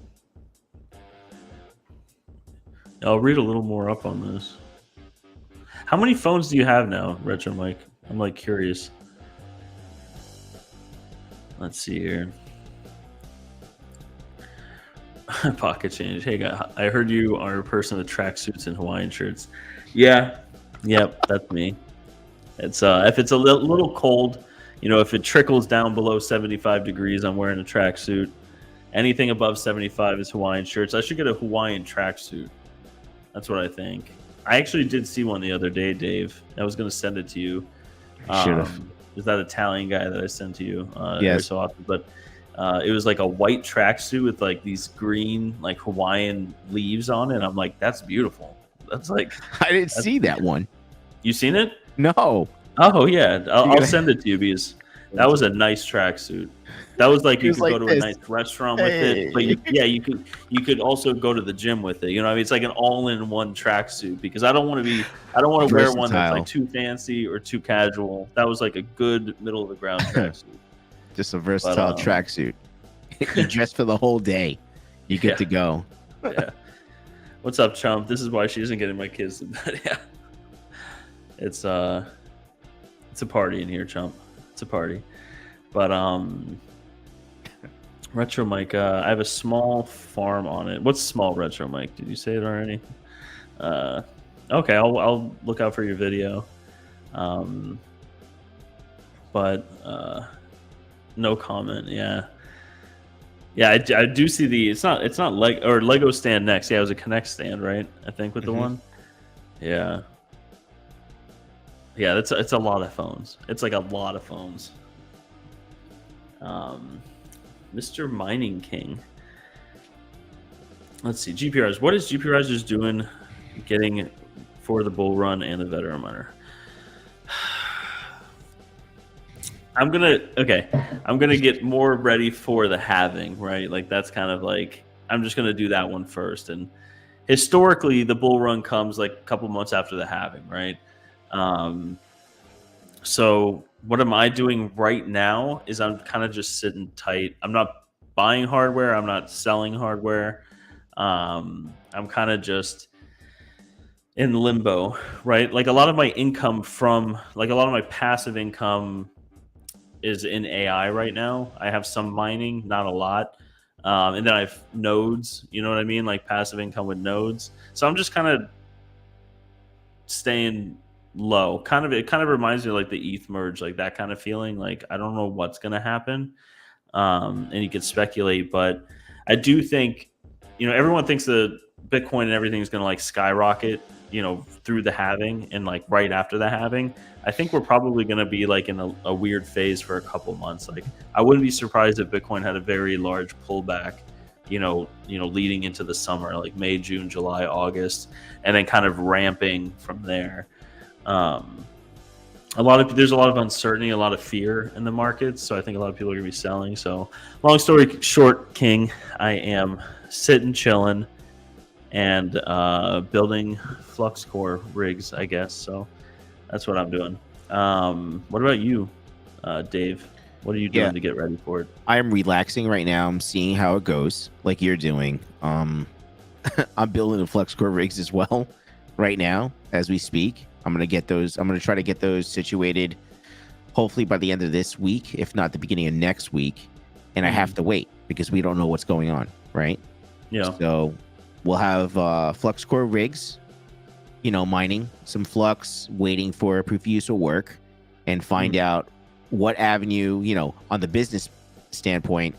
Speaker 1: I'll read a little more up on this. How many phones do you have now, Retro Mike? I'm like curious. Let's see here. Pocket change. Hey, guy, I heard you are a person with tracksuits and Hawaiian shirts. Yeah, yep, that's me. It's if it's a little cold, if it trickles down below 75 degrees, I'm wearing a tracksuit. Anything above 75 is Hawaiian shirts. I should get a Hawaiian tracksuit. That's what I think. I actually did see one the other day, Dave. I was going to send it to you.
Speaker 2: Should have.
Speaker 1: Is that Italian guy that I sent to you?
Speaker 2: Yes.
Speaker 1: Every so often, but it was like a white tracksuit with like these green like Hawaiian leaves on it. I'm like, that's beautiful. That's like
Speaker 2: I didn't see that one.
Speaker 1: You seen it?
Speaker 2: No.
Speaker 1: Oh yeah, I'll send it to you because that was a nice tracksuit. That was like you could go to a nice restaurant with it, but you could also go to the gym with it. It's like an all-in-one tracksuit because I don't want to wear one that's like too fancy or too casual. That was like a good middle of the ground tracksuit.
Speaker 2: Just a versatile tracksuit. You dress for the whole day. You get to go.
Speaker 1: Yeah. What's up, Chump? This is why she isn't getting my kids to bed. Yeah. It's a party in here, Chump. It's a party. But Retro Mike, I have a small farm on it. What's small, Retro Mike? Did you say it already? Okay, I'll look out for your video. But no comment. Yeah, I do see the. It's not Lego stand next. Yeah, it was a Connect stand, right? I think with the one. Yeah. Yeah, it's a lot of phones. It's like a lot of phones. Mr. Mining Kiing. Let's see. GPURisers. What is GPURisers doing getting for the bull run and the veteran miner? I'm gonna get more ready for the halving, right? Like that's kind of like I'm just gonna do that one first. And historically, the bull run comes like a couple months after the halving, right? So what am I doing right now is I'm kind of just sitting tight. I'm not buying hardware. I'm not selling hardware. I'm kind of just in limbo, right? Like a lot of my passive income is in AI right now. I have some mining, not a lot. And then I have nodes, you know what I mean? Like passive income with nodes. So I'm just kind of staying low. It kind of reminds me of like the ETH merge, like that kind of feeling. Like I don't know what's gonna happen. And you could speculate, but I do think, everyone thinks that Bitcoin and everything is gonna like skyrocket, through the halving and like right after the halving. I think we're probably gonna be like in a weird phase for a couple months. Like I wouldn't be surprised if Bitcoin had a very large pullback, leading into the summer, like May, June, July, August, and then kind of ramping from there. There's a lot of uncertainty, a lot of fear in the markets, so I think a lot of people are gonna be selling. So long story short, King, I am sitting chilling and building FluxCore rigs, I guess. So that's what I'm doing. What about you, Dave? What are you doing to get ready for it?
Speaker 2: I'm relaxing right now. I'm seeing how it goes, like you're doing. I'm building the FluxCore rigs as well right now as we speak. I'm going to try to get those situated hopefully by the end of this week, if not the beginning of next week. And I have to wait because we don't know what's going on, right?
Speaker 1: Yeah.
Speaker 2: So we'll have FluxCore rigs, mining some flux, waiting for proof of use will work, and find out what avenue, on the business standpoint,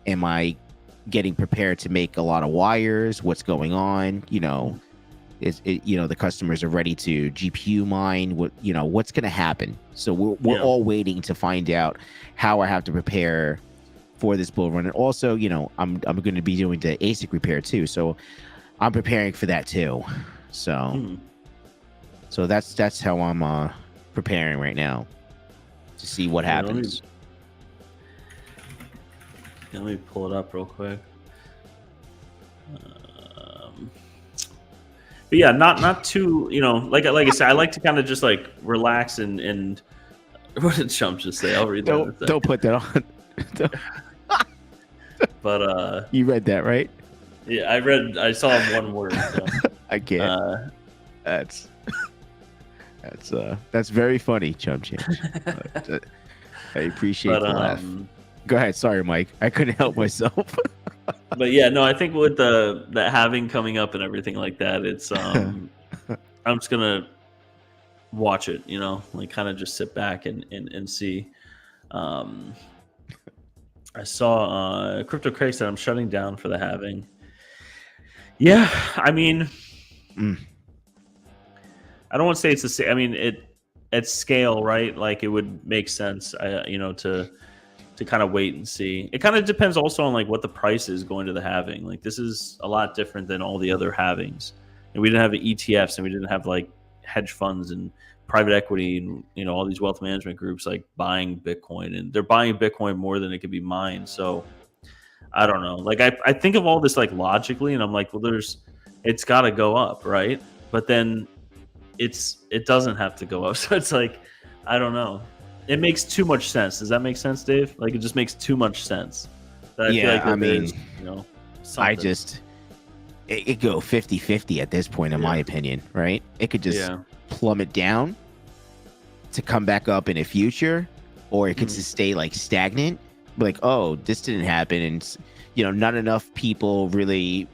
Speaker 2: am I getting prepared to make a lot of wires? What's going on? The customers are ready to GPU mine. What's going to happen? So we're all waiting to find out how I have to prepare for this bull run. And also, I'm going to be doing the ASIC repair too. So I'm preparing for that too. So that's how I'm preparing right now to see what happens.
Speaker 1: Let me pull it up real quick. But yeah, not too, like I said, I like to kind of just like relax and what did Chump just say? I'll read that.
Speaker 2: Don't put that on.
Speaker 1: But
Speaker 2: you read that, right?
Speaker 1: Yeah, I saw one word. So.
Speaker 2: I can't.
Speaker 1: Uh,
Speaker 2: That's that's very funny, Chump Change. I appreciate
Speaker 1: but
Speaker 2: the laugh. Go ahead. Sorry, Mike. I couldn't help myself.
Speaker 1: but yeah, no, I think with the halving coming up and everything like that, it's I'm just gonna watch it, like kind of just sit back and see. I saw Crypto Craig said I'm shutting down for the halving. Yeah, I mean, I don't want to say it's the same. I mean, it at scale, right? Like it would make sense, to kind of wait and see. It kind of depends also on like what the price is going to the halving. Like this is a lot different than all the other halvings, and we didn't have ETFs, and we didn't have like hedge funds and private equity and all these wealth management groups like buying Bitcoin, and they're buying Bitcoin more than it could be mined. So I don't know. Like I think of all this like logically, and I'm like, well, it's got to go up, right? But then it doesn't have to go up. So it's like, I don't know. It makes too much sense. Does that make sense, Dave? Like it just makes too much sense. That I feel like
Speaker 2: I mean,
Speaker 1: something.
Speaker 2: It go 50-50 at this point, in my opinion, right? It could just plummet down to come back up in the future, or it could just stay like stagnant. Like, oh, this didn't happen, and not enough people really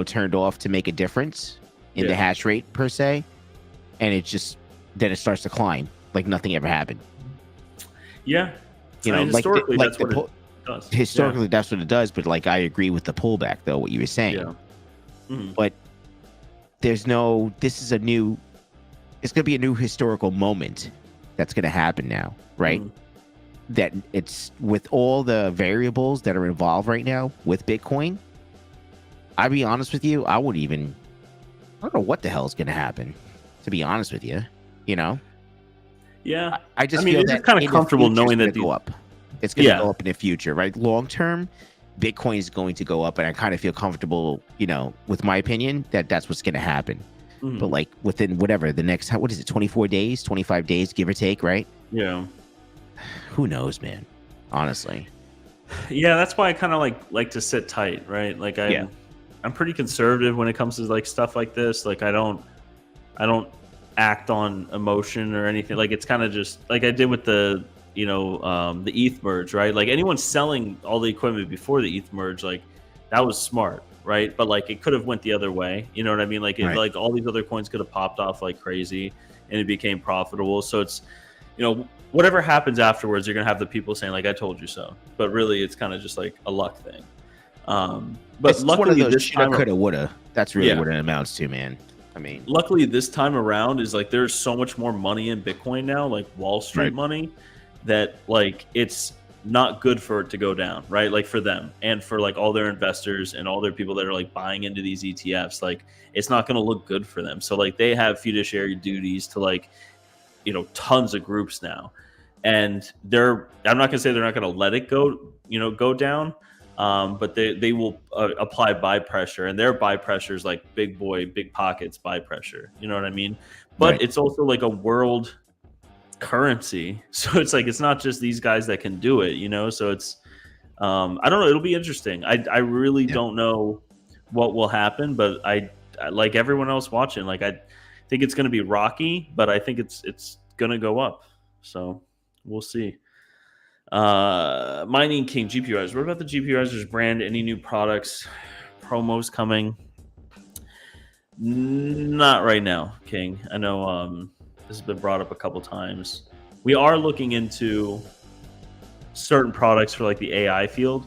Speaker 2: turned off to make a difference in the hash rate per se, and then it starts to climb like nothing ever happened.
Speaker 1: Yeah,
Speaker 2: historically,
Speaker 1: that's what it does.
Speaker 2: Historically, that's what it does. But like, I agree with the pullback, though, what you were saying.
Speaker 1: Yeah.
Speaker 2: But it's going to be a new historical moment that's going to happen now, right? That it's with all the variables that are involved right now with Bitcoin. I'll be honest with you, I don't know what the hell is going to happen, to be honest with you,
Speaker 1: Yeah.
Speaker 2: I just feel that
Speaker 1: kind of comfortable knowing that
Speaker 2: go up. It's going to go up in the future, right? Long term, Bitcoin is going to go up, and I kind of feel comfortable, with my opinion that that's what's going to happen. But like within whatever the next, 24 days, 25 days, give or take, right?
Speaker 1: Yeah.
Speaker 2: Who knows, man? Honestly.
Speaker 1: Yeah, that's why I kind of like to sit tight, right? Like I'm pretty conservative when it comes to like stuff like this. Like I don't act on emotion or anything. Like it's kind of just like I did with the the ETH merge, right? Like anyone selling all the equipment before the ETH merge, like that was smart, right? But like it could have went the other way. You know what I mean? Like like all these other coins could have popped off like crazy and it became profitable. So it's whatever happens afterwards, you're gonna have the people saying like I told you so. But really it's kind of just like a luck thing. But
Speaker 2: it's
Speaker 1: luckily
Speaker 2: one of those
Speaker 1: this time
Speaker 2: coulda woulda. That's really what it amounts to, man. I mean,
Speaker 1: luckily this time around is like there's so much more money in Bitcoin now, like Wall Street money, that like it's not good for it to go down, right? Like for them and for like all their investors and all their people that are like buying into these ETFs, like it's not going to look good for them. So like they have fiduciary duties to like tons of groups now, and I'm not gonna say they're not gonna let it go go down, but they will apply buy pressure, and their buy pressure is like big pockets buy pressure, you know what I mean? But it's also like a world currency, so it's like it's not just these guys that can do it, so it's I don't know, it'll be interesting. I really don't know what will happen, but I like everyone else watching, like I think it's going to be rocky, but I think it's going to go up, so we'll see. Mining Kiing, GPURisers. What about the GPURisers brand? Any new products, promos coming? Not right now, King. I know this has been brought up a couple times. We are looking into certain products for like the AI field,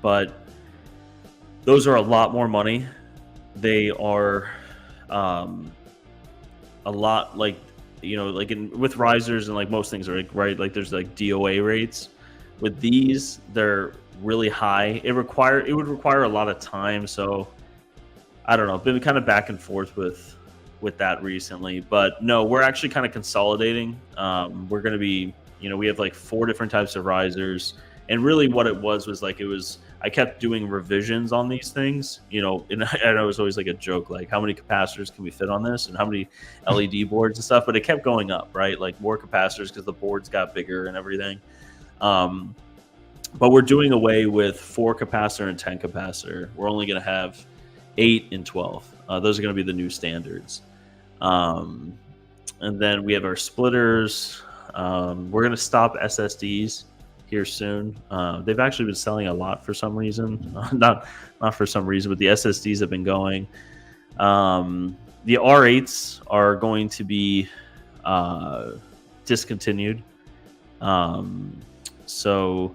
Speaker 1: but those are a lot more money. They are a lot like like with risers and like most things are like like there's like DOA rates. With these, they're really high. It would require a lot of time. So I don't know. Been kind of back and forth with that recently, but no, we're actually kind of consolidating. We're going to be we have like 4 different types of risers, and really what it was like I kept doing revisions on these things, and it was always like a joke, like how many capacitors can we fit on this and how many LED boards and stuff, but it kept going up, right? Like more capacitors because the boards got bigger and everything. But we're doing away with 4 capacitor and 10 capacitor. We're only going to have 8 and 12. Those are going to be the new standards. And then we have our splitters. We're going to stop SSDs here soon. They've actually been selling a lot for some reason. Not for some reason, but the SSDs have been going. The R8s are going to be discontinued. So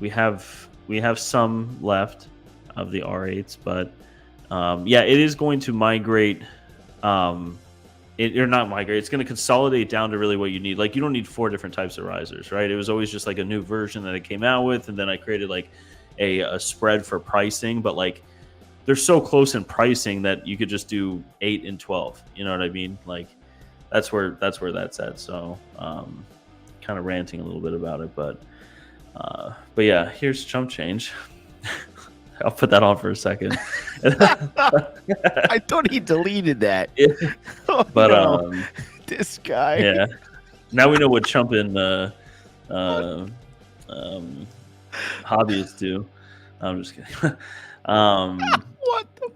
Speaker 1: we have some left of the R8s, but yeah, it is going to migrate. Or not migrate. It's going to consolidate down to really what you need. Like, you don't need 4 different types of risers, right? It was always just like a new version that it came out with, and then I created like a spread for pricing. But like, they're so close in pricing that you could just do 8 and 12. You know what I mean? Like, that's where that's at. So, kind of ranting a little bit about it, but yeah, here's Chump Change. I'll put that on for a second.
Speaker 2: I thought he deleted that. Oh,
Speaker 1: but
Speaker 2: no. This guy.
Speaker 1: Yeah. Now we know what Chump and hobbyists do. I'm just kidding.
Speaker 2: What the?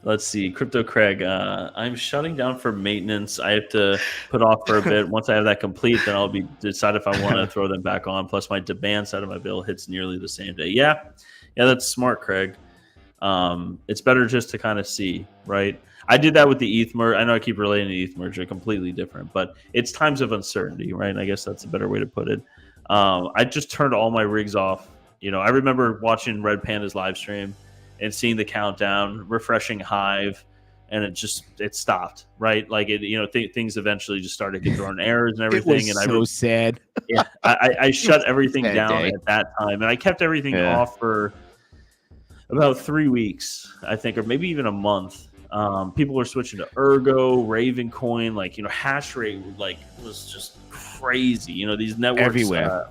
Speaker 1: Let's see, Crypto Craig. I'm shutting down for maintenance. I have to put off for a bit. Once I have that complete, then I'll decide if I want to throw them back on. Plus, my demand side of my bill hits nearly the same day. Yeah, that's smart, Craig. It's better just to kind of see, right? I did that with the ETH merge. I know I keep relating to ETH merge. They're completely different, but it's times of uncertainty, right? I guess that's a better way to put it. I just turned all my rigs off. I remember watching Red Panda's live stream and seeing the countdown, refreshing Hive, and it stopped, right? Like things eventually just started to get thrown errors and everything.
Speaker 2: It was sad.
Speaker 1: Yeah, I shut everything down
Speaker 2: day.
Speaker 1: at that time, and I kept everything off for about 3 weeks, I think, or maybe even a month. People were switching to Ergo, Ravencoin, hash rate was just crazy. These networks
Speaker 2: everywhere.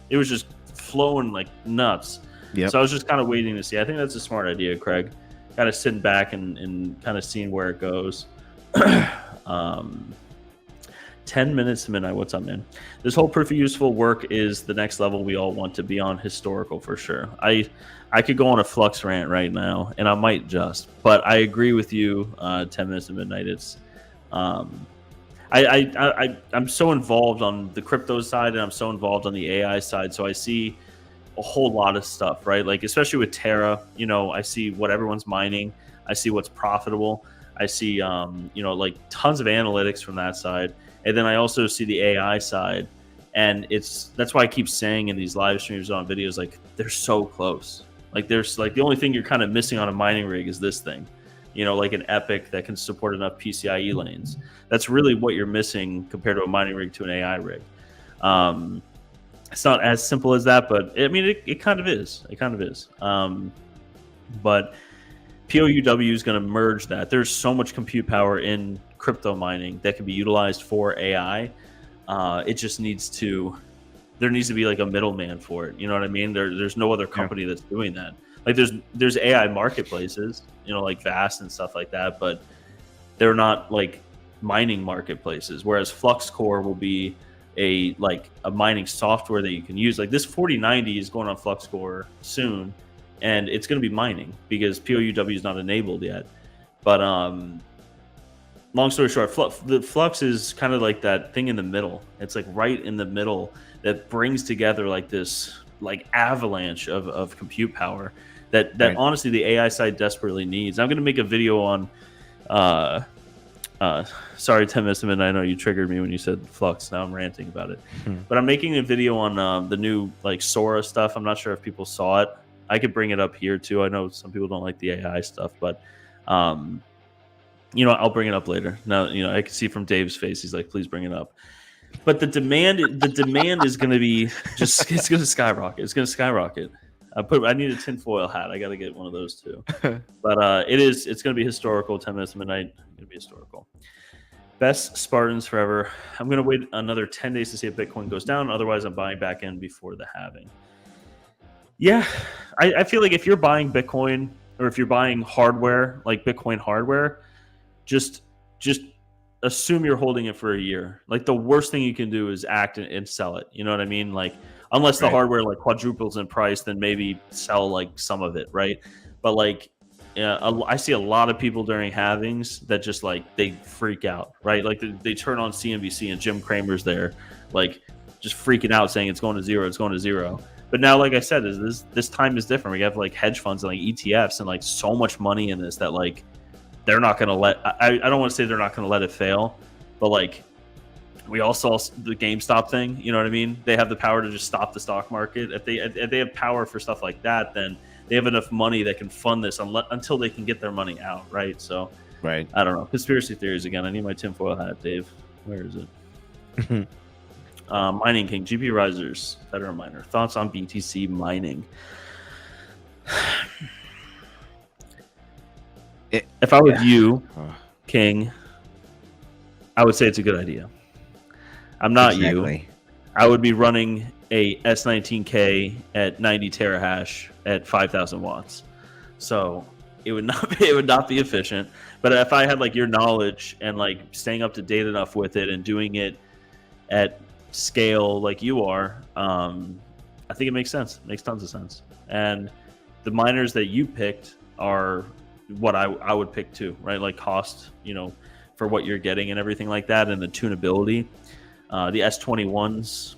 Speaker 1: It was just flowing like nuts.
Speaker 2: Yep.
Speaker 1: So I was just kind of waiting to see. I think that's a smart idea, Craig. Kind of sitting back and kind of seeing where it goes. 10 minutes to midnight. What's up, man? This whole proof of useful work is the next level we all want to be on. Historical for sure. I could go on a Flux rant right now, and I might but I agree with you. 10 minutes to midnight. It's I'm so involved on the crypto side, and I'm so involved on the AI side. So I see a whole lot of stuff, right? Like, especially with Terra, I see what everyone's mining. I see what's profitable. I see, tons of analytics from that side. And then I also see the AI side. And that's why I keep saying in these live streams on videos, like, they're so close. Like, there's the only thing you're kind of missing on a mining rig is this thing, like an Epic that can support enough PCIe lanes. That's really what you're missing compared to a mining rig to an AI rig. It's not as simple as that, but I mean, it kind of is. It kind of is. But POUW is going to merge that. There's so much compute power in crypto mining that can be utilized for AI. It just there needs to be like a middleman for it. You know what I mean? There's no other company that's doing that. Like there's AI marketplaces, like Vast and stuff like that, but they're not like mining marketplaces. Whereas FluxCore will be a mining software that you can use. Like this 4090 is going on FluxCore soon, and it's going to be mining because POUW is not enabled yet. But long story short, the Flux is kind of like that thing in the middle. It's like right in the middle that brings together like this avalanche of compute power that right. Honestly the AI side desperately needs. I'm going to make a video on sorry, 10 minutes to midnight. I know you triggered me when you said Flux. Now I'm ranting about it. But I'm making a video on the new Sora stuff. I'm not sure if people saw it. I could bring it up here too. I know some people don't like the AI stuff, but I'll bring it up later. Now, I can see from Dave's face, he's like, please bring it up. But the demand is going to be it's going to skyrocket. It's going to skyrocket. I need a tinfoil hat. I got to get one of those too. But it's going to be historical. 10 minutes to midnight. It's going to be historical. Best Spartans forever. I'm going to wait another 10 days to see if Bitcoin goes down. Otherwise, I'm buying back in before the halving. Yeah, I feel like if you're buying Bitcoin or if you're buying hardware, like Bitcoin hardware, just assume you're holding it for a year. Like the worst thing you can do is act and sell it. You know what I mean? Like unless the hardware quadruples in price, then maybe sell some of it, right? But yeah, I see a lot of people during halvings that just like they freak out, right? Like they turn on CNBC and Jim Cramer's there, like just freaking out, saying it's going to zero, it's going to zero. But now, like I said, this time is different. We have like hedge funds and like ETFs and like so much money in this that like they're not going to let. I don't want to say they're not going to let it fail, but like we all saw the GameStop thing. You know what I mean? They have the power to just stop the stock market. If they have power for stuff like that, then they have enough money that can fund this until they can get their money out, right? So,
Speaker 2: Right.
Speaker 1: I don't know. Conspiracy theories again. I need my tinfoil hat, Dave. Where is it? Mining Kiing, GPURisers, Terra Miner. Thoughts on BTC mining? If I was you, King, I would say it's a good idea. I'm not you. I would be running a S19K at 90 terahash at 5,000 watts. So it would not be efficient. But if I had like your knowledge and like staying up to date enough with it and doing it at scale like you are, I think it makes sense. It makes tons of sense. And the miners that you picked are what I would pick too, right? Like cost, for what you're getting and everything like that, and the tunability. The S21s,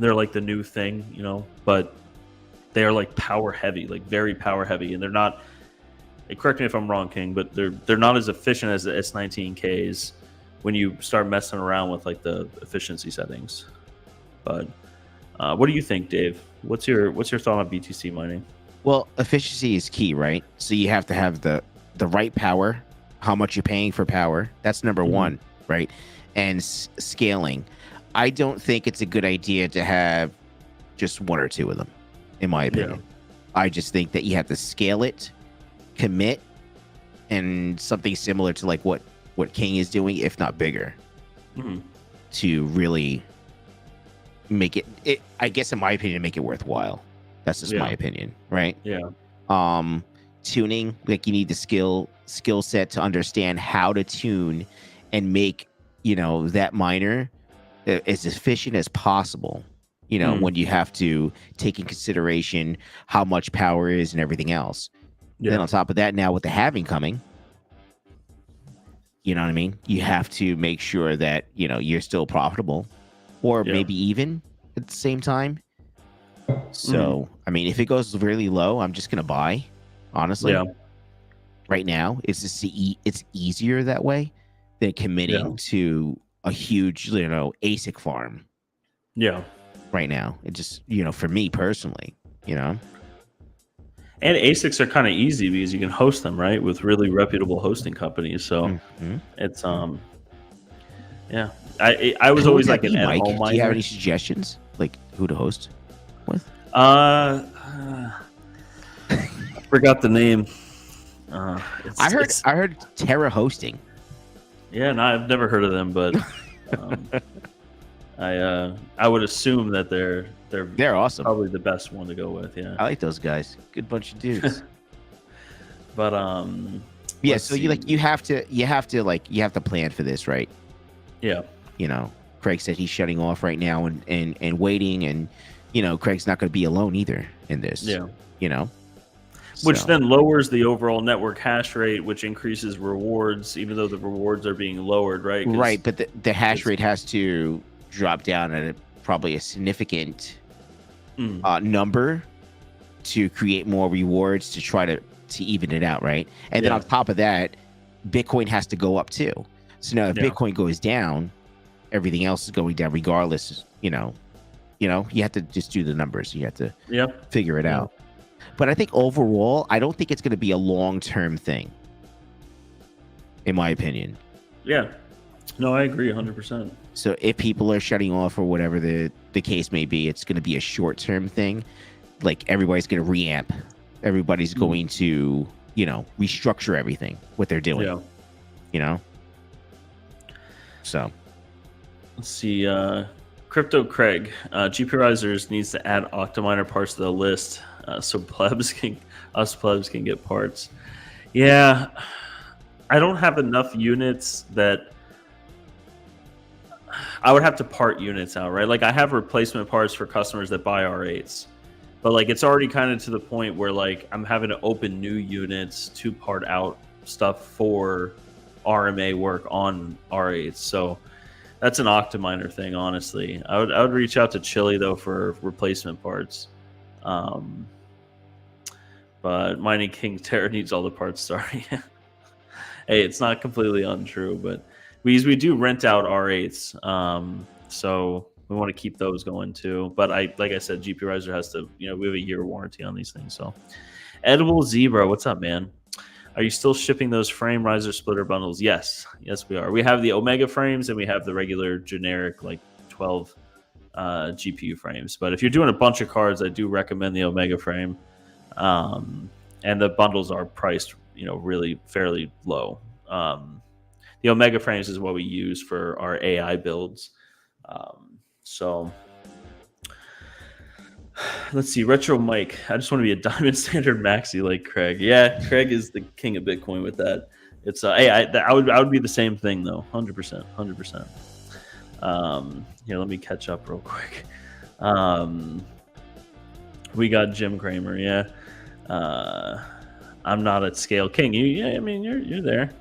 Speaker 1: they're like the new thing, but they are like power heavy, like very power heavy, and they're not. Correct me if I'm wrong, King, but they're not as efficient as the S19Ks when you start messing around with like the efficiency settings. But what do you think, Dave? What's your thought on BTC mining?
Speaker 2: Well, efficiency is key, right? So you have to have the right power, how much you're paying for power. That's number one, right? And scaling. I don't think it's a good idea to have just one or two of them, in my opinion. Yeah. I just think that you have to scale it, commit, and something similar to like what King is doing, if not bigger, to really make it, I guess in my opinion, make it worthwhile. That's just my opinion, right?
Speaker 1: Yeah.
Speaker 2: Tuning, like you need the skill set to understand how to tune and make, that miner as efficient as possible, when you have to take in consideration how much power is and everything else. Yeah. Then on top of that, now with the halving coming, you know what I mean? You have to make sure that, you're still profitable or maybe even at the same time. So, I mean, if it goes really low, I'm just going to buy, honestly. Yeah. Right now, it's easier that way than committing to a huge, ASIC farm.
Speaker 1: Yeah.
Speaker 2: Right now. It just, for me personally, And
Speaker 1: ASICs are kind of easy because you can host them, right, with really reputable hosting companies. So it's yeah. I was always like an at-home miner.
Speaker 2: Do you have any suggestions, like who to host with?
Speaker 1: Forgot the name.
Speaker 2: I heard Terra Hosting.
Speaker 1: Yeah, no, I've never heard of them, but I would assume that they're
Speaker 2: awesome.
Speaker 1: Probably the best one to go with. Yeah,
Speaker 2: I like those guys. Good bunch of dudes.
Speaker 1: But
Speaker 2: yeah. So you have to plan for this, right?
Speaker 1: Yeah.
Speaker 2: Craig said he's shutting off right now and waiting, and Craig's not going to be alone either in this.
Speaker 1: Yeah.
Speaker 2: Which
Speaker 1: then lowers the overall network hash rate, which increases rewards, even though the rewards are being lowered, right?
Speaker 2: Right, but the hash rate has to drop down at probably a significant number to create more rewards to try to even it out, right? And then on top of that, Bitcoin has to go up too. So now if Bitcoin goes down, everything else is going down regardless. You have to just do the numbers. You have to figure it out. But I think overall, I don't think it's going to be a long-term thing, in my opinion.
Speaker 1: Yeah. No, I agree 100%.
Speaker 2: So if people are shutting off or whatever the case may be, it's going to be a short-term thing. Like everybody's going to reamp. Everybody's going to, restructure everything, what they're doing. Yeah. So.
Speaker 1: Let's see. Crypto Craig, GPURisers needs to add Octominer parts to the list so plebs can get parts. Yeah, I don't have enough units that I would have to part units out, right? Like I have replacement parts for customers that buy R8s, but like it's already kind of to the point where like I'm having to open new units to part out stuff for RMA work on R8. So that's an Octominer thing, honestly. I would reach out to Chili though for replacement parts. But Mining Kiing Terra needs all the parts. Sorry. Hey, it's not completely untrue, but we do rent out R8s. So we want to keep those going too. But like I said, GPURiser has to, we have a year warranty on these things. So Edible Zebra, what's up, man? Are you still shipping those frame riser splitter bundles? Yes, we are. We have the Omega frames and we have the regular generic like 12 GPU frames. But if you're doing a bunch of cards, I do recommend the Omega frame. And the bundles are priced, really fairly low. The Omega frames is what we use for our AI builds. So let's see, Retro Mike. I just want to be a diamond standard maxi like Craig. Yeah, Craig is the king of Bitcoin with that. It's I would be the same thing though, 100%. Here, let me catch up real quick. We got Jim Kramer. Yeah, I'm not at scale king. You're there.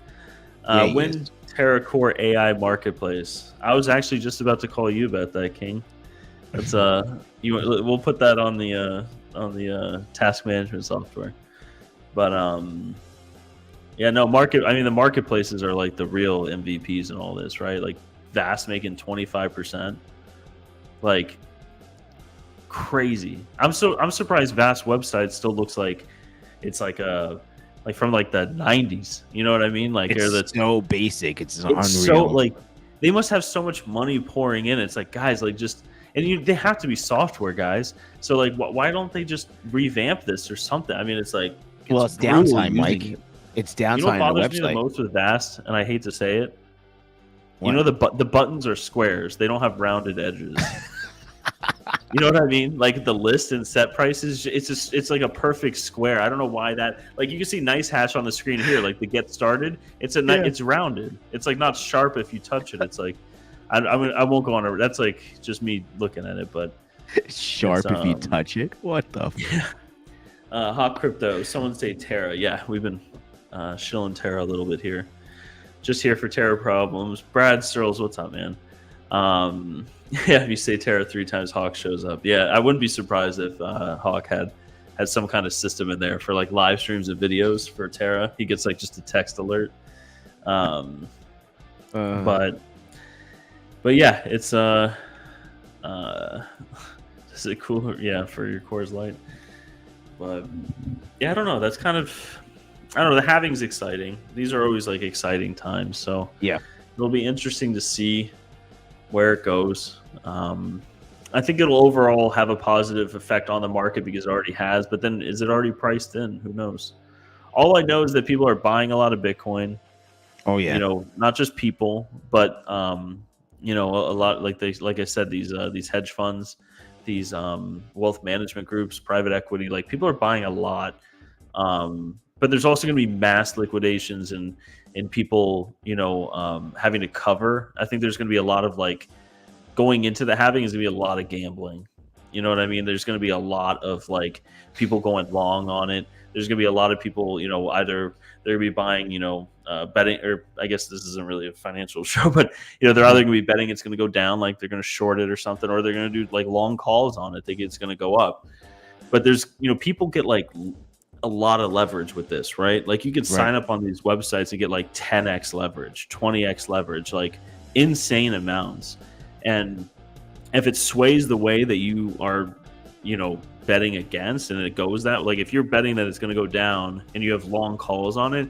Speaker 1: When Terra Core AI Marketplace. I was actually just about to call you about that, King. That's we'll put that on the task management software. But the marketplaces are like the real MVPs and all this, right? Like Vast making 25%, like crazy. I'm surprised Vast website still looks like it's like from like the 90s. You know what I mean? Like
Speaker 2: it's so basic. It's unreal.
Speaker 1: So like they must have so much money pouring in. It's like, guys, like just. And they have to be software guys. So like, why don't they just revamp this or something? I mean, it's like,
Speaker 2: it's downtime, Mike. It's downtime.
Speaker 1: You know what bothers me the most with Vast, and I hate to say it. What? The buttons are squares. They don't have rounded edges. You know what I mean? Like the list and set prices, it's like a perfect square. I don't know why that. Like you can see nice hash on the screen here. Like the get started, it's rounded. It's like not sharp if you touch it. It's like. I won't go on. That's like just me looking at it, but
Speaker 2: sharp if you touch it. What the?
Speaker 1: Hot crypto. Someone say Terra. Yeah, we've been shilling Terra a little bit here. Just here for Terra problems. Brad Searles, what's up, man? Yeah, if you say Terra 3 times, Hawk shows up. Yeah, I wouldn't be surprised if Hawk had some kind of system in there for like live streams of videos for Terra. He gets like just a text alert. But yeah, it's is it cool? Yeah, for your Coors Light. But yeah, I don't know. That's kind of the halving's exciting. These are always like exciting times. So
Speaker 2: yeah,
Speaker 1: it'll be interesting to see where it goes. I think it'll overall have a positive effect on the market because it already has. But then, is it already priced in? Who knows? All I know is that people are buying a lot of Bitcoin.
Speaker 2: Oh yeah,
Speaker 1: not just people, but a lot like I said, these hedge funds, these wealth management groups, private equity, like people are buying a lot. But there's also going to be mass liquidations and people, having to cover. I think there's going to be a lot of like going into the halving is going to be a lot of gambling. You know what I mean? There's going to be a lot of like people going long on it. There's going to be a lot of people, either they're going to be buying, betting, or I guess this isn't really a financial show, but they're either going to be betting it's going to go down, like they're going to short it or something, or they're going to do like long calls on it, thinking it's going to go up. But there's, people get like a lot of leverage with this, right? Like you could sign up on these websites and get like 10x leverage, 20x leverage, like insane amounts. And if it sways the way that you are, betting against, and it goes that, like if you're betting that it's going to go down and you have long calls on it,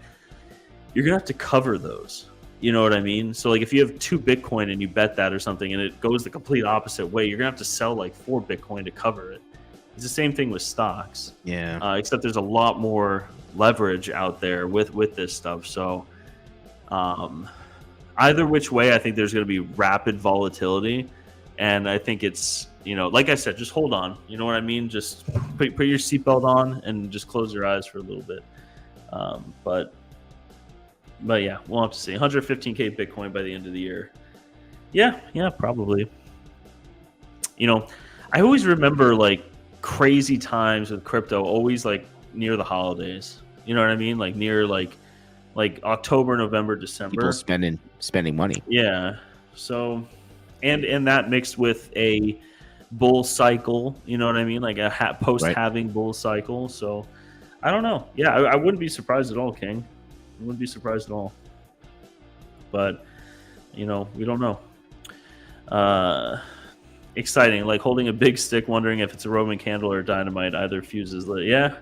Speaker 1: you're going to have to cover those. You know what I mean? So like if you have 2 Bitcoin and you bet that or something and it goes the complete opposite way, you're going to have to sell like 4 Bitcoin to cover it. It's the same thing with stocks.
Speaker 2: Yeah.
Speaker 1: Except there's a lot more leverage out there with this stuff. So either which way, I think there's going to be rapid volatility. And I think it's, like I said, just hold on. You know what I mean? Just put your seatbelt on and just close your eyes for a little bit. But yeah, we'll have to see. 115K Bitcoin by the end of the year. Yeah, probably. I always remember like crazy times with crypto always like near the holidays. You know what I mean? Like near like October, November,
Speaker 2: People
Speaker 1: December.
Speaker 2: spending money.
Speaker 1: Yeah. So, and that mixed with a bull cycle. You know what I mean? Like a post halving bull cycle. So, I don't know. Yeah, I wouldn't be surprised at all, King. I wouldn't be surprised at all. But we don't know. Exciting, like holding a big stick, wondering if it's a Roman candle or dynamite. Either fuses lit. Yeah,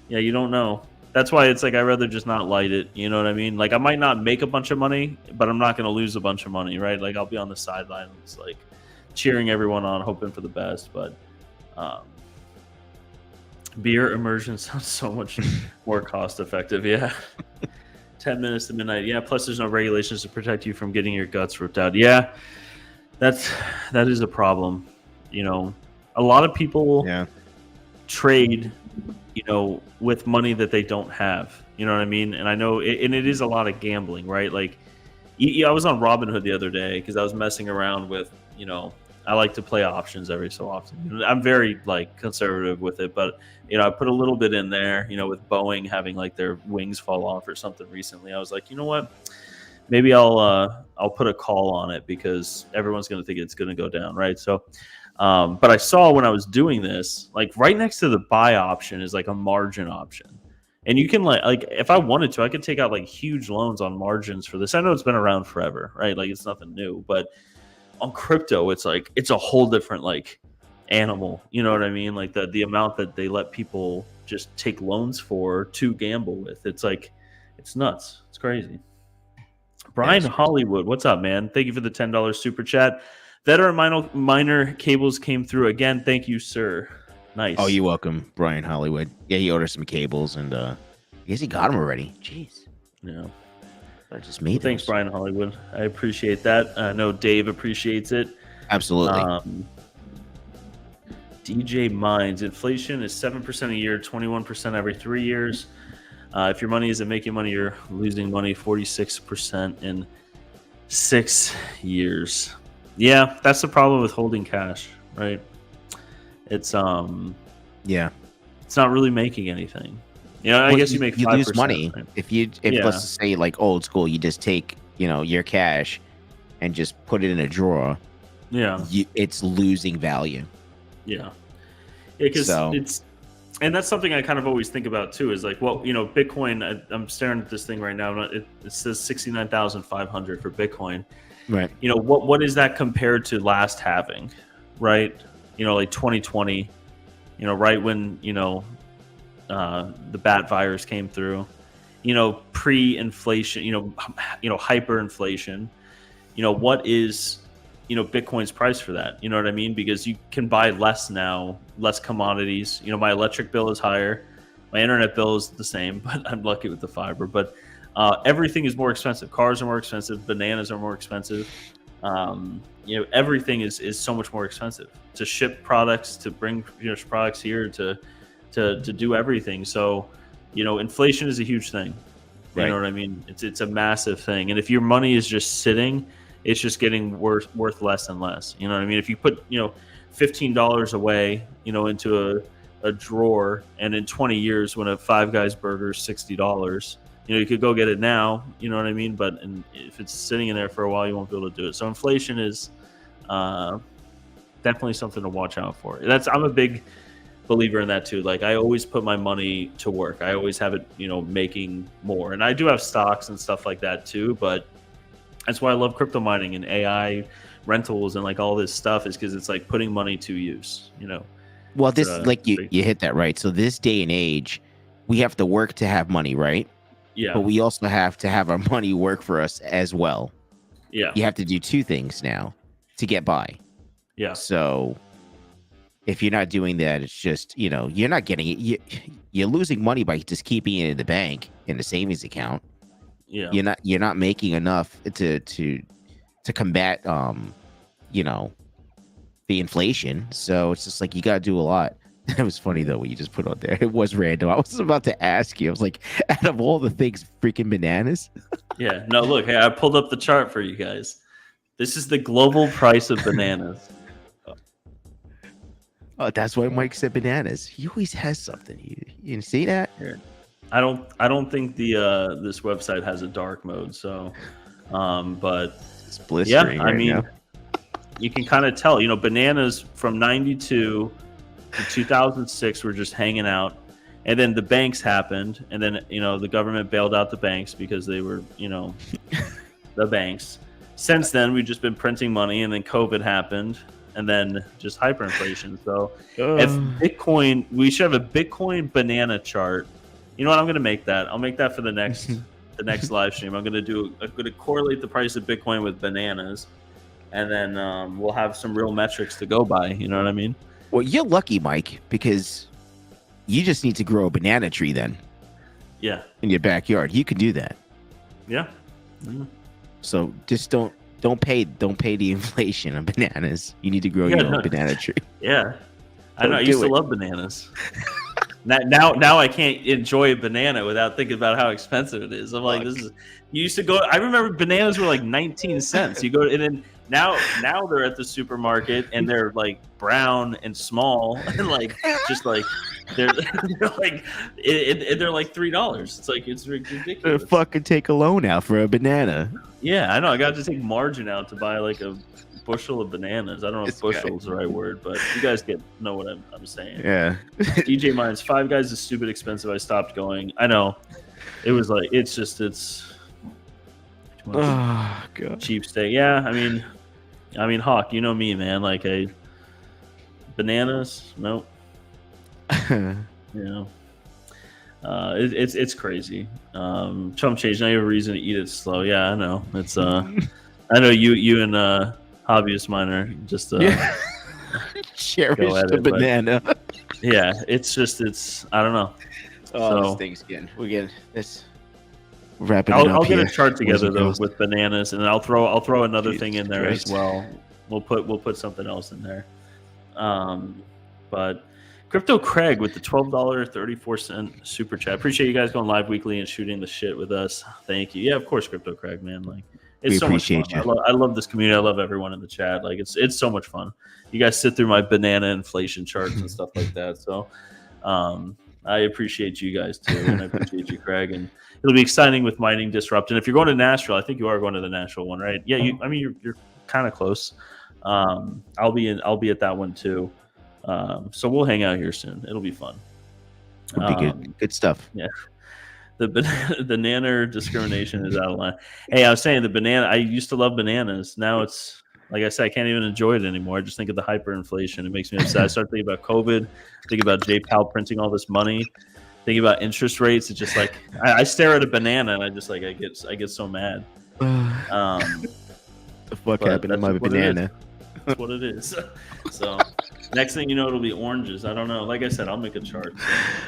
Speaker 1: you don't know. That's why it's like I'd rather just not light it. You know what I mean? Like I might not make a bunch of money, but I'm not going to lose a bunch of money, right? Like I'll be on the sidelines, like cheering everyone on, hoping for the best. But beer immersion sounds so much more cost effective. Yeah. 10 minutes to midnight. Yeah. Plus, there's no regulations to protect you from getting your guts ripped out. Yeah. That is a problem. A lot of people trade, with money that they don't have. You know what I mean? And I know, and it is a lot of gambling, right? Like, I was on Robinhood the other day because I was messing around with, I like to play options every so often. I'm very like conservative with it, but I put a little bit in there. With Boeing having like their wings fall off or something recently, I was like, you know what? Maybe I'll put a call on it because everyone's going to think it's going to go down, right? So, but I saw when I was doing this, like right next to the buy option is like a margin option, and you can like if I wanted to, I could take out like huge loans on margins for this. I know it's been around forever, right? Like it's nothing new, but on crypto, it's like it's a whole different like animal. You know what I mean? Like the amount that they let people just take loans for to gamble with. It's like it's nuts. It's crazy. Brian Hollywood, what's up, man? Thank you for the $10 super chat. Veteran Miner cables came through again. Thank you, sir. Nice.
Speaker 2: Oh, you're welcome, Brian Hollywood. Yeah, he ordered some cables, and I guess he got them already. Jeez.
Speaker 1: Yeah.
Speaker 2: I just made
Speaker 1: Thanks, Brian Hollywood. I appreciate that. I know Dave appreciates it.
Speaker 2: Absolutely.
Speaker 1: DJ Mines. Inflation is 7% a year, 21% every 3 years. If your money isn't making money, you're losing money. 46% in 6 years. Yeah, that's the problem with holding cash, right? It's it's not really making anything. I guess you make 5%,
Speaker 2: lose money
Speaker 1: right?
Speaker 2: if let's just say like old school, you just take your cash and just put it in a drawer.
Speaker 1: Yeah,
Speaker 2: it's losing value.
Speaker 1: Yeah, because it's. And that's something I kind of always think about too. Is like, well, Bitcoin. I'm staring at this thing right now. It says 69,500 for Bitcoin.
Speaker 2: Right.
Speaker 1: What is that compared to last halving, right? Like 2020. Right when the bat virus came through. Pre-inflation. Hyperinflation. What is Bitcoin's price for that? You know what I mean? Because you can buy less now, less commodities. My electric bill is higher. My internet bill is the same, but I'm lucky with the fiber. But everything is more expensive. Cars are more expensive. Bananas are more expensive. Everything is so much more expensive to ship products, to bring products here, to do everything. So, inflation is a huge thing. You know what I mean? It's a massive thing. And if your money is just sitting, it's just getting worth less and less. You know what I mean? If you put, $15 away, into a drawer, and in 20 years when a Five Guys burger is $60, you could go get it now. You know what I mean? But if it's sitting in there for a while, you won't be able to do it. So inflation is definitely something to watch out for. I'm a big believer in that too. Like I always put my money to work. I always have it, making more. And I do have stocks and stuff like that too, but that's why I love crypto mining and AI rentals and like all this stuff, is because it's like putting money to use,
Speaker 2: Well, this you hit that right. So this day and age, we have to work to have money, right?
Speaker 1: Yeah.
Speaker 2: But we also have to have our money work for us as well.
Speaker 1: Yeah.
Speaker 2: You have to do two things now to get by.
Speaker 1: Yeah.
Speaker 2: So if you're not doing that, it's just, you're not getting it. You're losing money by just keeping it in the bank, in the savings account.
Speaker 1: Yeah.
Speaker 2: You're not making enough to combat the inflation. So it's just like you gotta do a lot. It was funny though what you just put on there. It was random. I was about to ask you. I was like, out of all the things, freaking bananas.
Speaker 1: Yeah. No, look, hey, I pulled up the chart for you guys. This is the global price of bananas.
Speaker 2: Oh, that's why Mike said bananas. He always has something. You see that?
Speaker 1: Here. I don't think the this website has a dark mode, so but
Speaker 2: It's blistering
Speaker 1: yeah, I
Speaker 2: right
Speaker 1: mean,
Speaker 2: now.
Speaker 1: you can kind of tell, bananas from 92 to 2006 were just hanging out. And then the banks happened, and then the government bailed out the banks because they were the banks. Since then, we've just been printing money, and then COVID happened, and then just hyperinflation. So if Bitcoin, we should have a Bitcoin banana chart. You know what? I'm going to make that. I'll make that for the next live stream. I'm going to correlate the price of Bitcoin with bananas, and then we'll have some real metrics to go by. You know what I mean?
Speaker 2: Well, you're lucky, Mike, because you just need to grow a banana tree then.
Speaker 1: Yeah.
Speaker 2: In your backyard, you can do that.
Speaker 1: Yeah. Mm-hmm.
Speaker 2: So just don't pay the inflation on bananas. You need to grow your own banana tree.
Speaker 1: Yeah, I know. I used to love bananas. now I can't enjoy a banana without thinking about how expensive it is. I'm like, this is. You used to go. I remember bananas were like 19 cents. You go, and then now they're at the supermarket and they're like brown and small and like just like they're like they're like $3. It's like it's ridiculous.
Speaker 2: Fucking take a loan out for a banana.
Speaker 1: Yeah, I know. I got to take margin out to buy like a bushel of bananas. I don't know if bushel is the right word, but you guys know what I'm saying.
Speaker 2: Yeah.
Speaker 1: DJ Mines, Five Guys is stupid expensive. I stopped going. I know. It was like it's
Speaker 2: oh god,
Speaker 1: cheap steak. Yeah, I mean Hawk, you know me, man. Like bananas, nope. It's crazy. ChumpChange, now you have a reason to eat it slow. Yeah, I know. It's I know you and Hobbyist Miner just
Speaker 2: cherish the banana.
Speaker 1: Yeah, it's I don't know.
Speaker 2: Oh, this thing's getting this. Wrapping
Speaker 1: I'll get a chart together though with bananas, and I'll throw another thing in there
Speaker 2: Christ.
Speaker 1: as well. We'll put something else in there. But Crypto Craig with the $12.34 super chat. Appreciate you guys going live weekly and shooting the shit with us. Thank you. Yeah, of course, Crypto Craig, man. Like it's so much fun. I love this community. I love everyone in the chat. Like it's so much fun. You guys sit through my banana inflation charts and stuff like that. So I appreciate you guys too, and I appreciate you, Craig. And it'll be exciting with Mining Disrupt. And if you're going to Nashville, I think you are going to the Nashville one, right? Yeah, you're kind of close. I'll be at that one too. So we'll hang out here soon. It'll be fun.
Speaker 2: It'll be good stuff.
Speaker 1: Yeah. The banana discrimination is out of line. Hey, I was saying the banana. I used to love bananas. Now it's like I said, I can't even enjoy it anymore. I just think of the hyperinflation. It makes me upset. I start thinking about COVID, thinking about POUW printing all this money, thinking about interest rates. It's just like I stare at a banana and I just like I get so mad.
Speaker 2: The fuck happened to my banana?
Speaker 1: That's what it is. So next thing you know, it'll be oranges. I don't know. Like I said, I'll make a chart.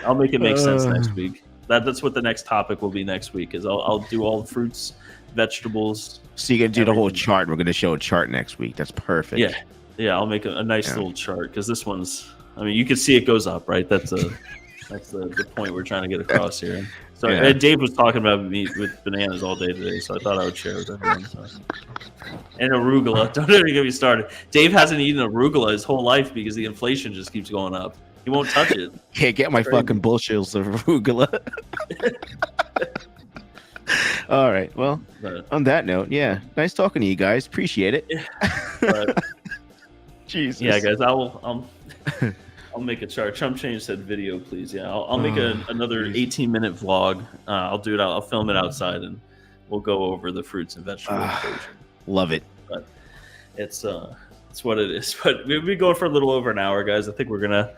Speaker 1: I'll make it make sense next week. That's what the next topic will be next week. Is I'll do all the fruits, vegetables.
Speaker 2: So you're gonna do the whole chart. We're gonna show a chart next week. That's perfect.
Speaker 1: Yeah. I'll make a nice little chart because this one's. I mean, you can see it goes up, right? That's the point we're trying to get across here. So Dave was talking about me with bananas all day today, so I thought I would share with everyone. So. And arugula. Don't even get me started. Dave hasn't eaten arugula his whole life because the inflation just keeps going up. He won't touch it.
Speaker 2: Can't get my fucking bullshits of arugula. All right. Well, on that note, nice talking to you guys. Appreciate it. Jesus.
Speaker 1: Yeah, guys, I'll make a chart. ChumpChange said video, please. Yeah, I'll make another 18-minute vlog. I'll do it. I'll film it outside, and we'll go over the fruits and vegetables.
Speaker 2: Love it.
Speaker 1: But it's what it is. But we've been going for a little over an hour, guys. I think we're gonna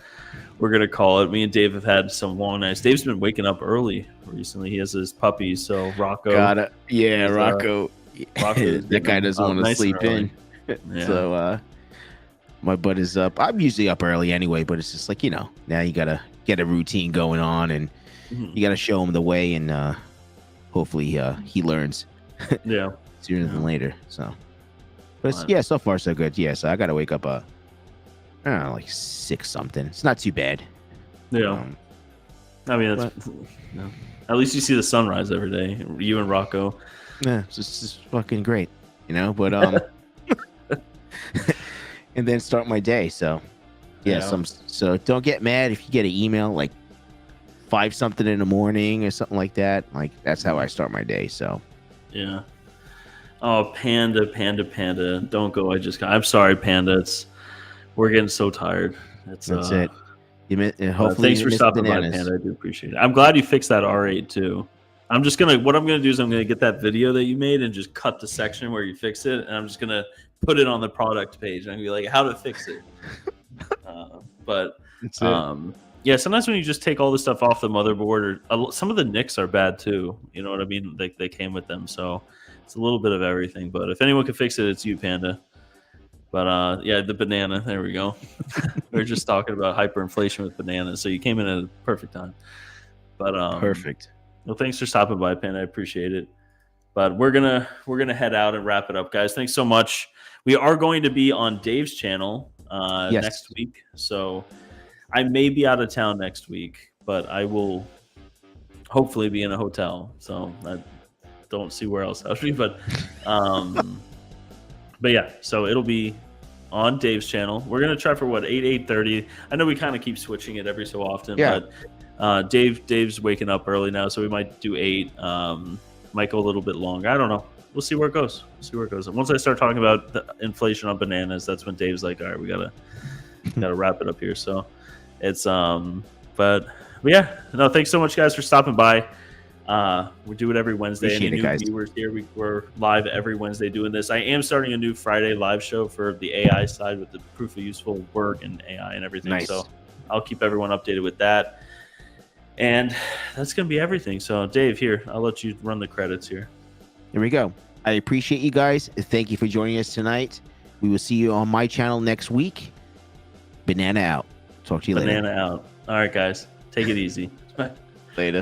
Speaker 1: call it. Me and Dave have had some long nights. Dave's been waking up early recently. He has his puppies, so Rocco.
Speaker 2: Got it. Yeah, Rocco. That guy doesn't want to sleep in. Yeah. So my butt is up. I'm usually up early anyway, but it's just like now you gotta get a routine going on, and you gotta show him the way, and hopefully he learns.
Speaker 1: Yeah.
Speaker 2: Sooner than later. So, but so far so good. Yeah, so I gotta wake up I don't know, like 6 something. It's not too bad.
Speaker 1: Yeah. I mean, at least you see the sunrise every day. You and Rocco.
Speaker 2: Yeah, it's just fucking great, But and then start my day. So Yeah,
Speaker 1: Yeah.
Speaker 2: so don't get mad if you get an email like 5 something in the morning or something like that. Like that's how I start my day. So
Speaker 1: Yeah. Oh, Panda, Panda, Panda. Don't go. I'm sorry, Panda. We're getting so tired.
Speaker 2: that's it. And
Speaker 1: But
Speaker 2: hopefully you
Speaker 1: thanks for
Speaker 2: didn't miss the
Speaker 1: stopping by,
Speaker 2: bananas.
Speaker 1: Panda. I do appreciate it. I'm glad you fixed that R8 too. What I'm gonna do is I'm gonna get that video that you made and just cut the section where you fix it, and I'm just gonna put it on the product page. I'm gonna be like, how to fix it. But
Speaker 2: That's it.
Speaker 1: yeah, sometimes when you just take all the stuff off the motherboard, or some of the nicks are bad too. You know what I mean? They came with them, so it's a little bit of everything. But if anyone can fix it, it's you, Panda. But yeah, the banana. There we go. We were just talking about hyperinflation with bananas, so you came in at a perfect time. But
Speaker 2: Perfect.
Speaker 1: well, thanks for stopping by, Panda. I appreciate it. But we're gonna head out and wrap it up, guys. Thanks so much. We are going to be on Dave's channel
Speaker 2: Yes.
Speaker 1: next week, so I may be out of town next week, but I will hopefully be in a hotel. So I don't see where else I would be, but yeah. So it'll be on Dave's channel. We're gonna try for what 8:30. I know we kind of keep switching it every so often,
Speaker 2: Yeah.
Speaker 1: but Dave's waking up early now, so we might do 8. Might go a little bit longer. I don't know. We'll see where it goes. And once I start talking about the inflation on bananas, that's when Dave's like, all right, we gotta wrap it up here. So it's but yeah, no, thanks so much, guys, for stopping by. We do it every Wednesday.
Speaker 2: Appreciate
Speaker 1: Any
Speaker 2: it,
Speaker 1: new
Speaker 2: guys.
Speaker 1: viewers here, we're live every Wednesday doing this. I am starting a new Friday live show for the AI side with the proof of useful work and AI and everything.
Speaker 2: Nice.
Speaker 1: So I'll keep everyone updated with that. And that's going to be everything. So, Dave, here, I'll let you run the credits here.
Speaker 2: Here we go. I appreciate you guys. Thank you for joining us tonight. We will see you on my channel next week. Banana out. Talk to you later.
Speaker 1: Banana out. All right, guys. Take it easy. Bye.
Speaker 2: Later.